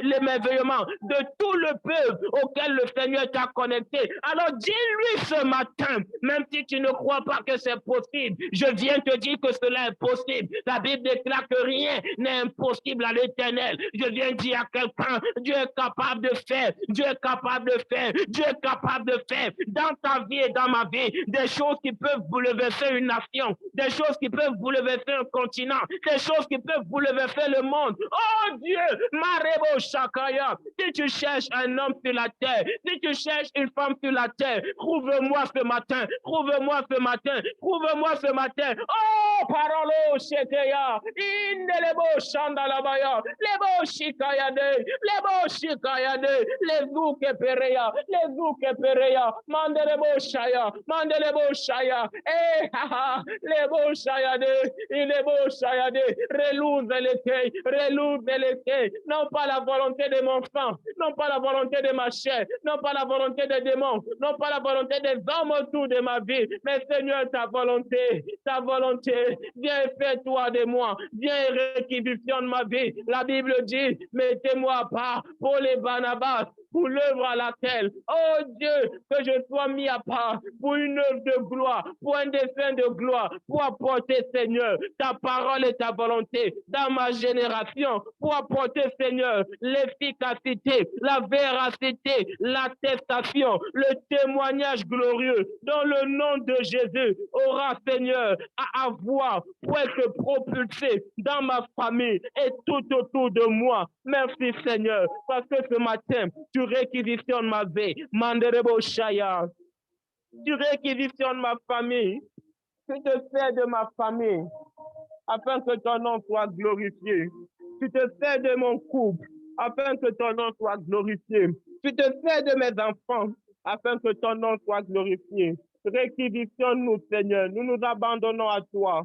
l'émerveillement de tout le peuple auquel le Seigneur t'a connecté. Alors dis-lui ce matin, même si tu ne crois pas que c'est possible, je viens te dire que cela est possible. La Bible déclare que rien n'est impossible à l'Éternel. Je viens dire à quelqu'un, Dieu est capable de faire, Dieu est capable de faire, Dieu est capable de faire dans ta vie et dans ma vie des choses qui peuvent bouleverser une nation, des choses qui peuvent bouleverser un continent, des choses qui peuvent bouleverser le monde. Oh Dieu, Marebo Shakaya, si tu cherches un homme sur la terre, si tu cherches une femme sur la terre, trouve-moi ce matin, trouve-moi ce matin, trouve-moi ce matin. Oh parolo shekeya. Indelebo shandalabaya. Lebo shikayade. Lebo shikayade. Lezuke pereya. Lezuke pereya. Mandelebo shaya. Mandelebo shaya. Eh, haha. Lebo shayade. Ilebo shayade. Relouze les quais. Relouze les quais. Non pas la volonté de mon sang. Non pas la volonté de ma chair. Non pas la volonté des démons. Non pas la volonté des hommes autour de ma vie. Mais Seigneur, ta volonté. Ta volonté. Viens et fais-toi de moi. Viens et réquisitionne ma vie. La Bible dit, mettez-moi à part pour les Barnabas, pour l'œuvre à laquelle, oh Dieu, que je sois mis à part pour une œuvre de gloire, pour un dessein de gloire, pour apporter, Seigneur, ta parole et ta volonté dans ma génération, pour apporter, Seigneur, l'efficacité, la véracité, l'attestation, le témoignage glorieux dans le nom de Jésus aura, Seigneur, à avoir pour être propulsé dans ma famille et tout autour de moi. Merci, Seigneur, parce que ce matin, tu réquisitionnes ma vie. Manderebo Shaya. Tu réquisitionnes ma famille. Tu te sers de ma famille afin que ton nom soit glorifié. Tu te sers de mon couple afin que ton nom soit glorifié. Tu te sers de mes enfants afin que ton nom soit glorifié. Réquisitionne-nous, Seigneur. Nous nous abandonnons à toi.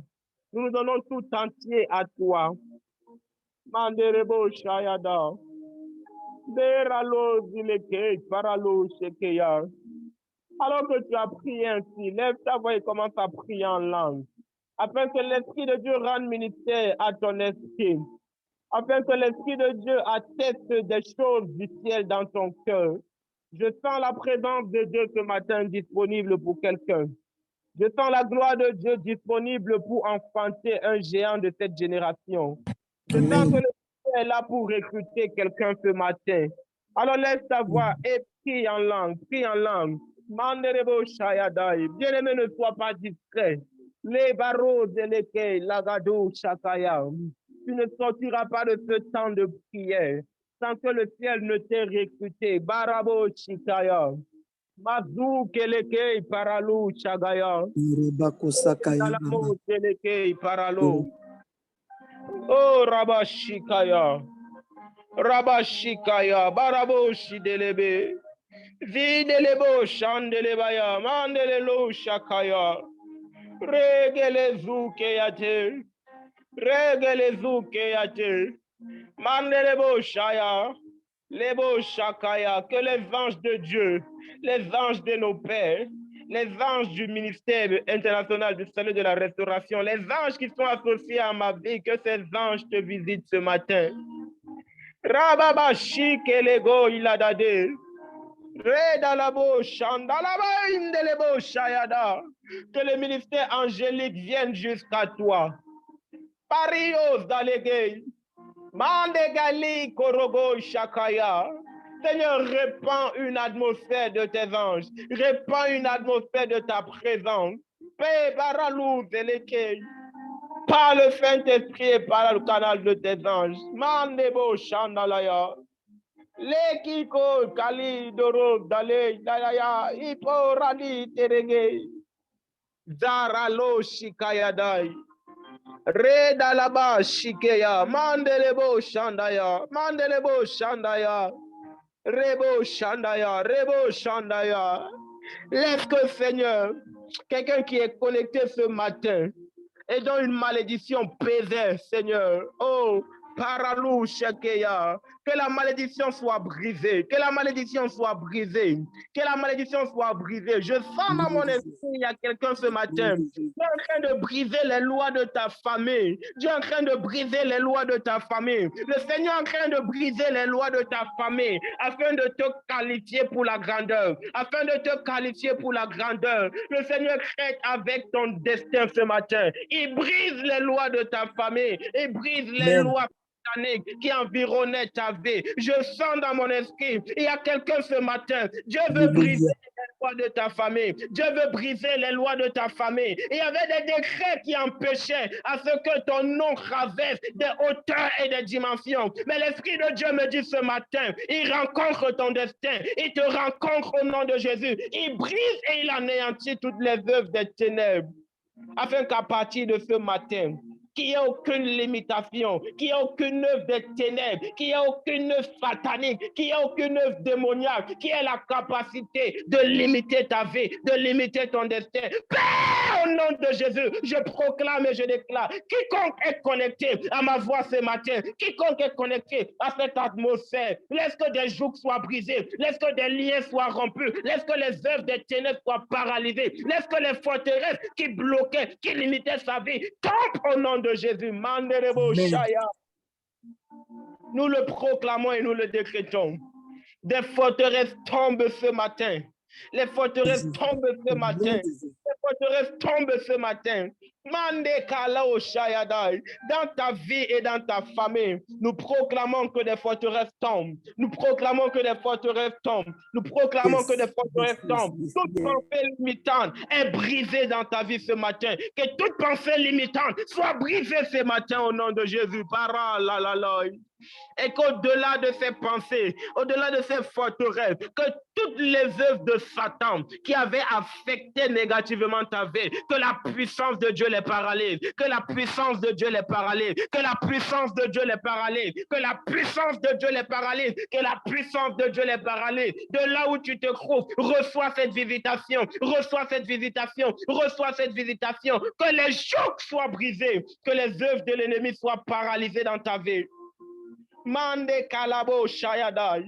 Nous nous donnons tout entier à toi. Manderebo Shayada. Beralo Zileke, Paralo Shekeya. Alors que tu as prié ainsi, lève ta voix et commence à prier en langue. Afin que l'Esprit de Dieu rende ministère à ton esprit. Afin que l'Esprit de Dieu atteste des choses du ciel dans ton cœur. Je sens la présence de Dieu ce matin disponible pour quelqu'un. Je sens la gloire de Dieu disponible pour enfanter un géant de cette génération. Je sens que le Dieu est là pour recruter quelqu'un ce matin. Alors laisse ta voix et prie en langue, prie en langue. Manderebo Shayadai. Bien-aimé, ne sois pas distrait. Les barreaux et les quais, lagado Shakaya. Tu ne sortiras pas de ce temps de prière sans que le ciel ne t'ait recruté. Barabo Shikaya. Mazou keleke paralo Shagaya. Salamo keleke paralo. Oh Rabashikaya. Rabashikaya. Barabo Shidelebe. Videlebo Shandelebaya. Mandelelo Shakaya. Regele Zukeyate. Regele Zukeyate. Mandelebo Shaya. Lebo Shakaya. Que les anges de Dieu, les anges de nos pères, les anges du ministère international du salut de la restauration, les anges qui sont associés à ma vie, que ces anges te visitent ce matin. Rababashi kelego iladade. Redalabo shandalaba indelebo shayada. Que le ministère angélique vienne jusqu'à toi. Parios dalegay. Mandegali korogo shakaya. Seigneur, répands une atmosphère de tes anges. Répands une atmosphère de ta présence. Paix, baralou, zeleke. Par le Saint-Esprit et par le canal de tes anges. Mandebo Shandalaya. Lekiko Kali Doro Dale Daya Ipo Radi Terege. Zaralo Shikayadai. Redalaba Shikeya. Mandelebo Shandaya. Mandelebo Shandaya. Rebo Shandaya. Rebo Shandaya. Laisse que Seigneur, quelqu'un qui est connecté ce matin, et dont une malédiction pesait, Seigneur. Oh, paralou, Shekeya. Que la malédiction soit brisée. Que la malédiction soit brisée. Que la malédiction soit brisée. Je sens dans mon esprit, il y a quelqu'un ce matin. Tu es en train de briser les lois de ta famille. Tu es en train de briser les lois de ta famille. Le Seigneur est en train de briser les lois de ta famille afin de te qualifier pour la grandeur. Afin de te qualifier pour la grandeur. Le Seigneur traite avec ton destin ce matin. Il brise les lois de ta famille. Il brise les lois qui environnaient ta vie. Je sens dans mon esprit, il y a quelqu'un ce matin, Dieu veut briser les lois de ta famille. Dieu veut briser les lois de ta famille. Il y avait des décrets qui empêchaient à ce que ton nom traverse des hauteurs et des dimensions. Mais l'Esprit de Dieu me dit ce matin, il rencontre ton destin. Il te rencontre au nom de Jésus. Il brise et il anéantit toutes les œuvres des ténèbres. afin qu'à partir de ce matin, qu'il n'y ait aucune limitation, qu'il n'y ait aucune œuvre des ténèbres, qu'il n'y ait aucune œuvre satanique, qu'il n'y ait aucune œuvre démoniaque, qui ait la capacité de limiter ta vie, de limiter ton destin. Père, au nom de Jésus, je proclame et je déclare, quiconque est connecté à ma voix ce matin, quiconque est connecté à cette atmosphère, laisse que des jougs soient brisés, laisse que des liens soient rompus, laisse que les œuvres des ténèbres soient paralysées, laisse que les forteresses qui bloquaient, qui limitaient sa vie, tombent au nom de Jésus. Nous le proclamons et nous le décrétons. Des forteresses tombent ce matin. Les forteresses tombent ce matin. Les forteresses tombent ce matin. Dans ta vie et dans ta famille, nous proclamons que des forteresses tombent. Nous proclamons que des forteresses tombent. Nous proclamons que des forteresses tombent. Toute pensée limitante est brisée dans ta vie ce matin. Que toute pensée limitante soit brisée ce matin au nom de Jésus. Et qu'au-delà de ces pensées, au-delà de ces forteresses, que toutes les œuvres de Satan qui avaient affecté négativement ta vie, que la puissance de Dieu les paralyse, que la puissance de Dieu les paralyse, que la puissance de Dieu les paralyse, que la puissance de Dieu les paralyse, que la puissance de Dieu les paralyse. De là où tu te trouves, reçois cette visitation, reçois cette visitation, reçois cette visitation, que les chocs soient brisés, que les œuvres de l'ennemi soient paralysées dans ta vie. Mande kalabo shayadai.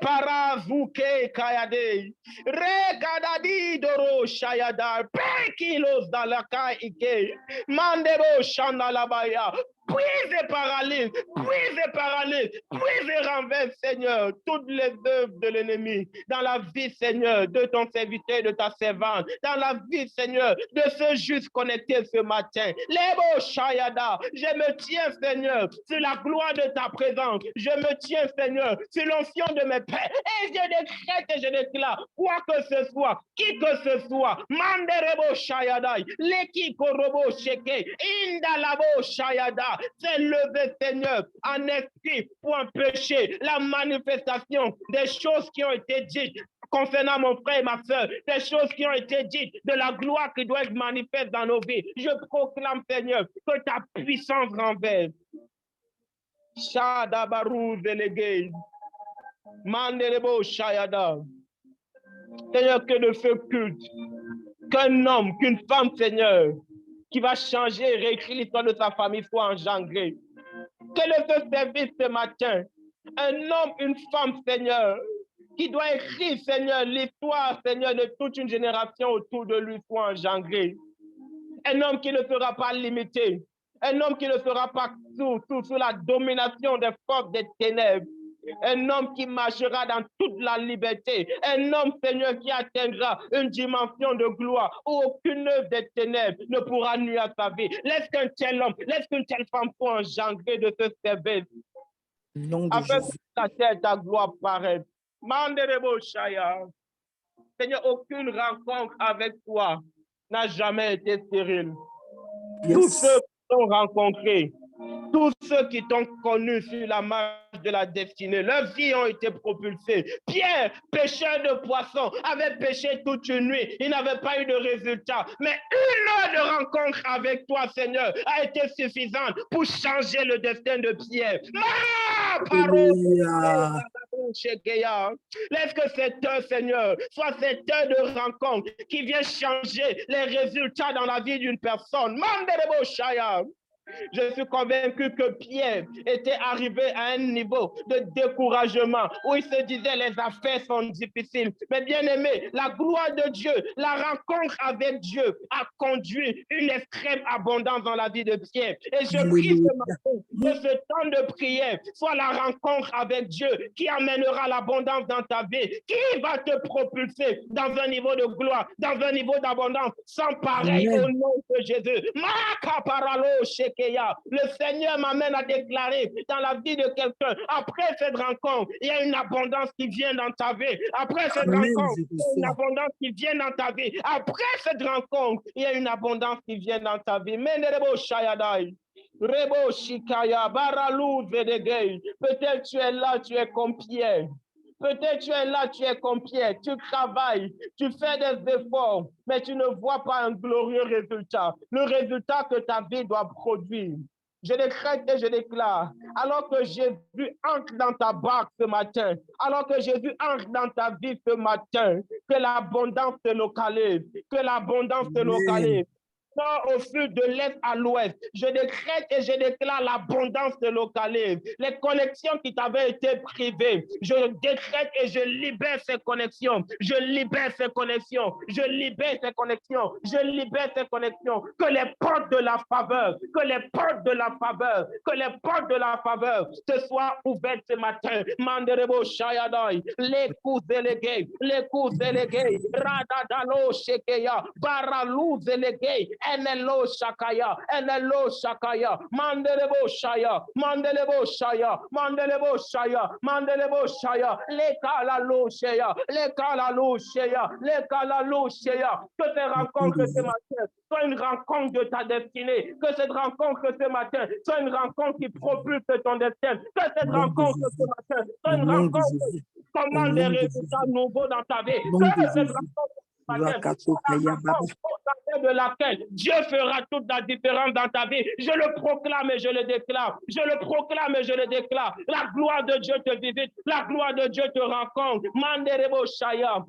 Parazuke kayade. Rekadadi doro shayadai. Pekilos dalaka ike. Mandebo shandalabaya. Brise et paralyse, brise et paralyse, brise et renverse, Seigneur, toutes les œuvres de l'ennemi dans la vie, Seigneur, de ton serviteur, de ta servante, dans la vie, Seigneur, de ce juste connecté ce matin. Lebo Shayada, je me tiens, Seigneur, sur la gloire de ta présence. Je me tiens, Seigneur, sur l'onction de mes pères. Et je décrète et je déclare, quoi que ce soit, qui que ce soit, Manderebo Shayada, l'équipe Robo Sheke, Indalabo Shayada, s'est levé, Seigneur, en esprit pour empêcher la manifestation des choses qui ont été dites concernant mon frère et ma soeur, des choses qui ont été dites, de la gloire qui doit être manifeste dans nos vies. Je proclame, Seigneur, que ta puissance renverse. Shadabaru Zelegei. Mandelebo Shayada. Seigneur, que de ce culte, qu'un homme, qu'une femme, Seigneur, qui va changer et réécrire l'histoire de sa famille soit engendré. Que de ce service ce matin, un homme, une femme, Seigneur, qui doit écrire, Seigneur, l'histoire, Seigneur, de toute une génération autour de lui soit engendré. Un homme qui ne sera pas limité. Un homme qui ne sera pas sous la domination des forces des ténèbres. Un homme qui marchera dans toute la liberté. Un homme, Seigneur, qui atteindra une dimension de gloire où aucune œuvre des ténèbres ne pourra nuire à sa vie. Laisse qu'un tel homme, laisse qu'une telle femme soit engendrée de ce service. Afin que la terre, ta gloire paraisse. Manderebo Shaya. Seigneur, aucune rencontre avec toi n'a jamais été stérile. Tous ceux qui t'ont rencontré, tous ceux qui t'ont connu sur la marche de la destinée, leurs vies ont été propulsées. Pierre, pêcheur de poissons, avait pêché toute une nuit. Il n'avait pas eu de résultat. Mais une heure de rencontre avec toi, Seigneur, a été suffisante pour changer le destin de Pierre. Laisse que cette heure, Seigneur, soit cette heure de rencontre qui vient changer les résultats dans la vie d'une personne. Mandelebo Shaya. Je suis convaincu que Pierre était arrivé à un niveau de découragement où il se disait les affaires sont difficiles. Mais bien aimé, la gloire de Dieu, la rencontre avec Dieu a conduit une extrême abondance dans la vie de Pierre. Et je prie ce matin que ce temps de prière soit la rencontre avec Dieu qui amènera l'abondance dans ta vie, qui va te propulser dans un niveau de gloire, dans un niveau d'abondance sans pareil au nom de Jésus. Le Seigneur m'amène à déclarer dans la vie de quelqu'un, après cette rencontre, il y a une abondance qui vient dans ta vie. Après cette rencontre, il y a une abondance qui vient dans ta vie. Après cette rencontre, il y a une abondance qui vient dans ta vie. Peut-être tu es là, tu es comme Pierre. Peut-être tu es là, tu es complet, tu travailles, tu fais des efforts, mais tu ne vois pas un glorieux résultat. Le résultat que ta vie doit produire. Je décrète et je déclare, alors que Jésus entre dans ta barque ce matin, alors que Jésus entre dans ta vie ce matin, que l'abondance te localise, que l'abondance te localise. Nord au sud, de l'est à l'ouest. Je décrète et je déclare l'abondance de localise. Les connexions qui t'avaient été privées, je décrète et je libère ces connexions. Je libère ces connexions. Je libère ces connexions. Je libère ces connexions. Que les portes de la faveur, que les portes de la faveur, que les portes de la faveur te soient ouvertes ce matin. Manderebo Shayadai, les coups délégués, les coups délégués, Radadalo Shekeya, Baralou délégués, Enelo Shakaya, Enelo Shakaya, Mandelebo Shaya, Mandelebo Shaya, Mandelebo Shaya, Mandelebo Shaya, les Kalalo Shaya, les Kalalo Shaya, les Kalalo Shaya. Que ces rencontres ce matin soit une rencontre de ta destinée, que cette rencontre ce matin soit une rencontre qui propulse ton destin, que cette rencontre ce matin soit une rencontre qui commande des résultats nouveaux dans ta vie, que cette rencontre de laquelle Dieu fera toute la différence dans ta vie. Je le proclame et je le déclare. Je le proclame et je le déclare. La gloire de Dieu te visite. La gloire de Dieu te rencontre. Manderebo Shaya.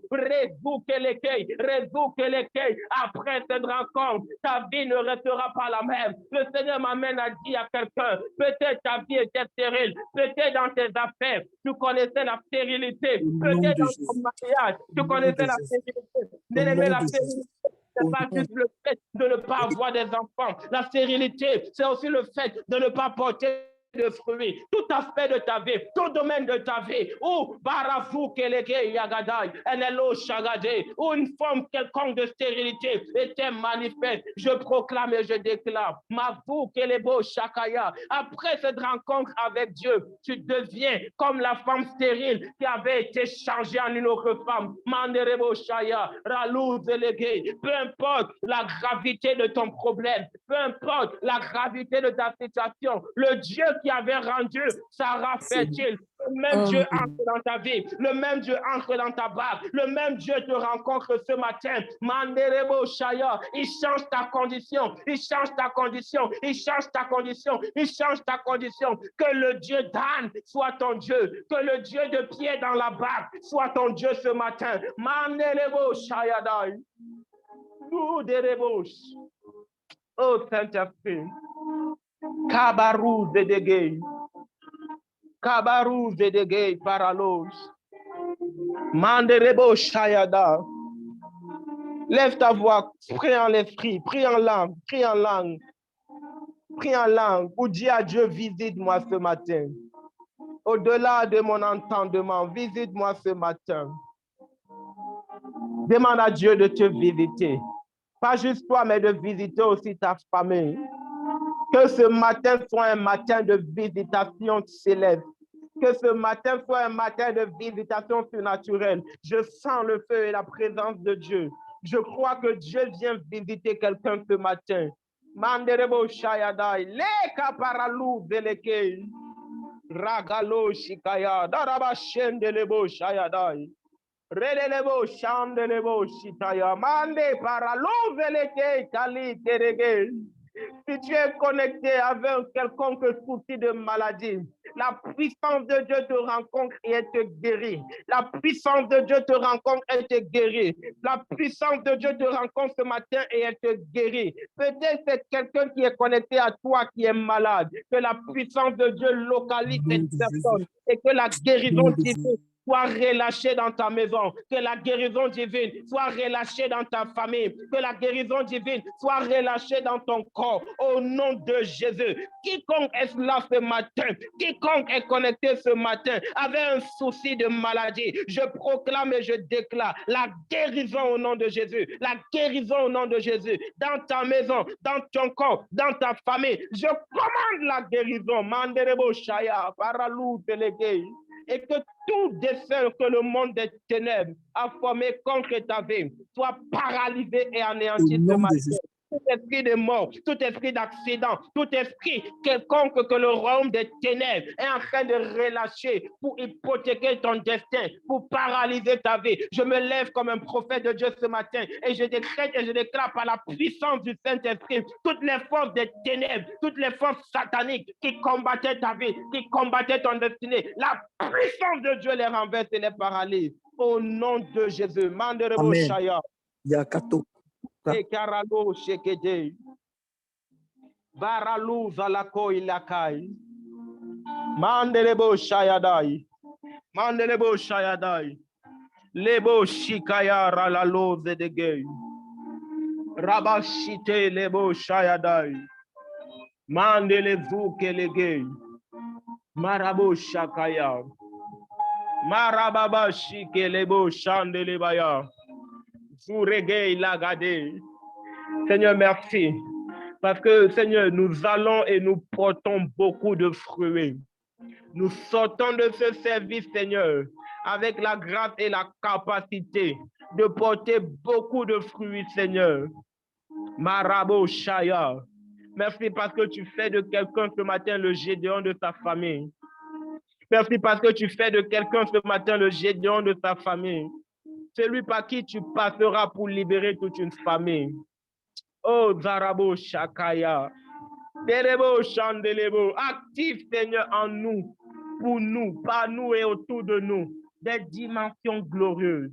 Après cette rencontre, ta vie ne restera pas la même. Le Seigneur m'amène à dire à quelqu'un, peut-être ta vie était stérile, peut-être dans tes affaires, tu connaissais la stérilité, peut-être dans ton mariage, tu connaissais la stérilité. Bien-aimé, la stérilité, c'est pas juste le fait de ne pas avoir des enfants. La stérilité, c'est aussi le fait de ne pas porter de fruits, tout aspect de ta vie, tout domaine de ta vie, ou barafou keleke yagadai, enelo shagade, ou une forme quelconque de stérilité était manifeste. Je proclame et je déclare, mavou kelebo shakaya. Après cette rencontre avec Dieu, tu deviens comme la femme stérile qui avait été changée en une autre femme. Manderebo shaya, ralou zelege. Peu importe la gravité de ton problème, peu importe la gravité de ta situation, le Dieu qui avait rendu Sarah fertile, le même Dieu entre dans ta vie, le même Dieu entre dans ta barque, le même Dieu te rencontre ce matin. Manderebo Shaya, il change ta condition, il change ta condition, il change ta condition, il change ta condition. Que le Dieu d'Anne soit ton Dieu, que le Dieu de Pierre dans la barque soit ton Dieu ce matin. Manderebo Shaya dai. Nous des rebouches. Oh Saint-Esprit. Kabarou Zedegei. Kabarou Zedegei Paralos. Manderebo Shayada. Lève ta voix, prie en l'esprit, prie en langue, prie en langue. Prie en langue pour dire à Dieu, visite-moi ce matin. Au-delà de mon entendement, visite-moi ce matin. Demande à Dieu de te visiter. Pas juste toi, mais de visiter aussi ta famille. Que ce matin soit un matin de visitation céleste. Que ce matin soit un matin de visitation surnaturelle. Je sens le feu et la présence de Dieu. Je crois que Dieu vient visiter quelqu'un ce matin. Manderebo Shayadai, le kaparalou beleke, ragalo shikaya, daraba shendelebo Shayadai, redelebo shandelebo shitaya, mande paralou beleke, kali terege. Si tu es connecté avec un quelconque souci de maladie, la puissance de Dieu te rencontre et elle te guérit. La puissance de Dieu te rencontre et elle te guérit. La puissance de Dieu te rencontre ce matin et elle te guérit. Peut-être c'est quelqu'un qui est connecté à toi qui est malade. Que la puissance de Dieu localise cette personne et que la guérison divine soit relâchée dans ta maison, que la guérison divine soit relâchée dans ta famille, que la guérison divine soit relâchée dans ton corps, au nom de Jésus. Quiconque est là ce matin, quiconque est connecté ce matin avec un souci de maladie, je proclame et je déclare la guérison au nom de Jésus, la guérison au nom de Jésus, dans ta maison, dans ton corps, dans ta famille. Je commande la guérison. Manderebo Shaya, Paralou Telegei. Et que tout dessein que le monde des ténèbres a formé contre ta vie soit paralysé et anéanti ce matin. tout esprit de mort, tout esprit d'accident, tout esprit quelconque que le royaume des ténèbres est en train de relâcher pour hypothéquer ton destin, pour paralyser ta vie. Je me lève comme un prophète de Dieu ce matin et je décrète et je déclare par la puissance du Saint-Esprit toutes les forces des ténèbres, toutes les forces sataniques qui combattaient ta vie, qui combattaient ton destinée. La puissance de Dieu les renverse et les paralyse. Au nom de Jésus. Manderebo Shaya. Yakato. Ekaralo Shekede. Baralu Zalako Ilakai. Manderebo Shayadai. Manderebo Shayadai. Lebo Shikaya Ralalo Zedege. Rabashite Lebo Shayadai. Mandele Zukelege. Marabo Shakaya. Marababa Shikelebo Chandelebaya. Zurege Lagade. Seigneur, merci. Parce que, Seigneur, nous allons et nous portons beaucoup de fruits. Nous sortons de ce service, Seigneur, avec la grâce et la capacité de porter beaucoup de fruits, Seigneur. Marabo Shaya. Merci parce que tu fais de quelqu'un ce matin le Gédéon de sa famille. Merci parce que tu fais de quelqu'un ce matin le Gédéon de sa famille. Celui par qui tu passeras pour libérer toute une famille. Oh, Zarabo Shakaya. Derebo Chandelebo. Active, Seigneur, en nous, pour nous, par nous et autour de nous, des dimensions glorieuses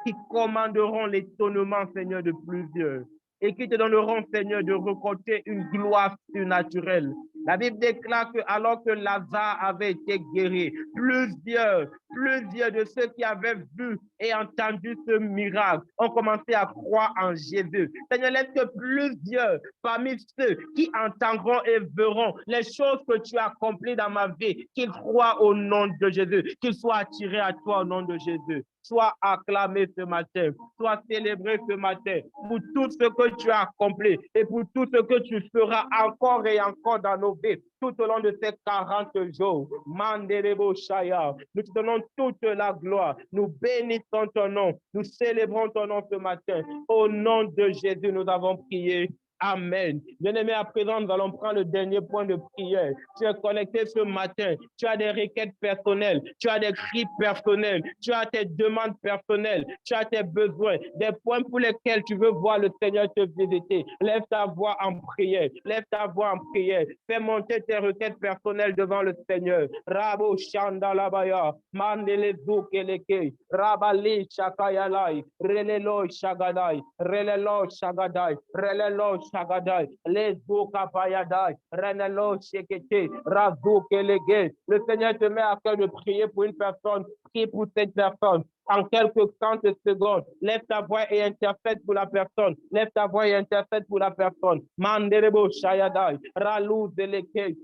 qui commanderont l'étonnement, Seigneur, de plusieurs et qui te donneront, Seigneur, de récolter une gloire surnaturelle. La Bible déclare que alors que Lazare avait été guéri, plusieurs de ceux qui avaient vu et entendu ce miracle ont commencé à croire en Jésus. Seigneur, laisse que plusieurs parmi ceux qui entendront et verront les choses que tu as accomplies dans ma vie, qu'ils croient au nom de Jésus, qu'ils soient attirés à toi au nom de Jésus. Sois acclamé ce matin, sois célébré ce matin pour tout ce que tu as accompli et pour tout ce que tu feras encore et encore dans nos vies tout au long de ces 40 jours. Manderebo Shaya, nous te donnons toute la gloire, nous bénissons ton nom, nous célébrons ton nom ce matin. Au nom de Jésus, nous avons prié. Amen. Bien-aimés, à présent, nous allons prendre le dernier point de prière. Tu es connecté ce matin. Tu as des requêtes personnelles. Tu as des cris personnels. Tu as tes demandes personnelles. Tu as tes besoins. Des points pour lesquels tu veux voir le Seigneur te visiter. Lève ta voix en prière. Lève ta voix en prière. Fais monter tes requêtes personnelles devant le Seigneur. Rabo Shandalabaya. Mandele Zukeleke. Rabali Shakayalai. Relelo Shagadai. Relelo Shagadai. Relelo Shagadai, les Zokapayadai, Renelo Shekete, Razukelege. Le Seigneur te met à cœur de prier pour une personne, prie pour cette personne. En quelques 30 secondes, lève ta voix et intercède pour la personne. Lève ta voix et intercède pour la personne. Manderebo Shayadai, Ralou Zeleke,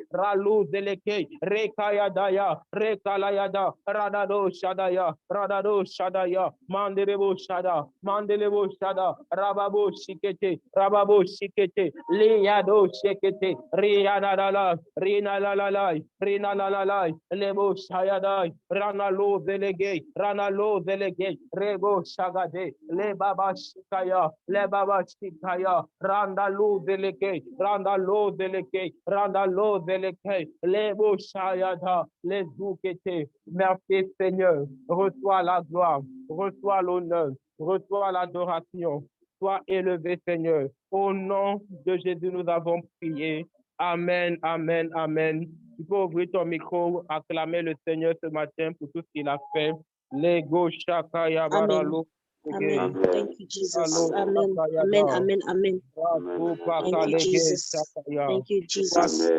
Rekayadaya, Rekalayada, Radado Shadaya, Manderebo Shada, Rababo Shikete, Liado Shekete, Rianala, Rinalalai, Lebo Shayadai, Ranalo Zelege, Rebo Shagade, Le Baba Shikaya, Randalo Zeleke, Lebo Shayada, Les Zoukete. Merci Seigneur, reçois la gloire, reçois l'honneur, reçois l'adoration. Sois élevé, Seigneur. Au nom de Jésus, nous avons prié. Amen, amen, amen. Tu peux ouvrir ton micro, acclamer le Seigneur ce matin pour tout ce qu'il a fait. Lego Shakaya Baralo. Amen. Thank you, Jesus. Amen. Amen. Amen. Amen. Thank you, Jesus. Thank you, Jesus.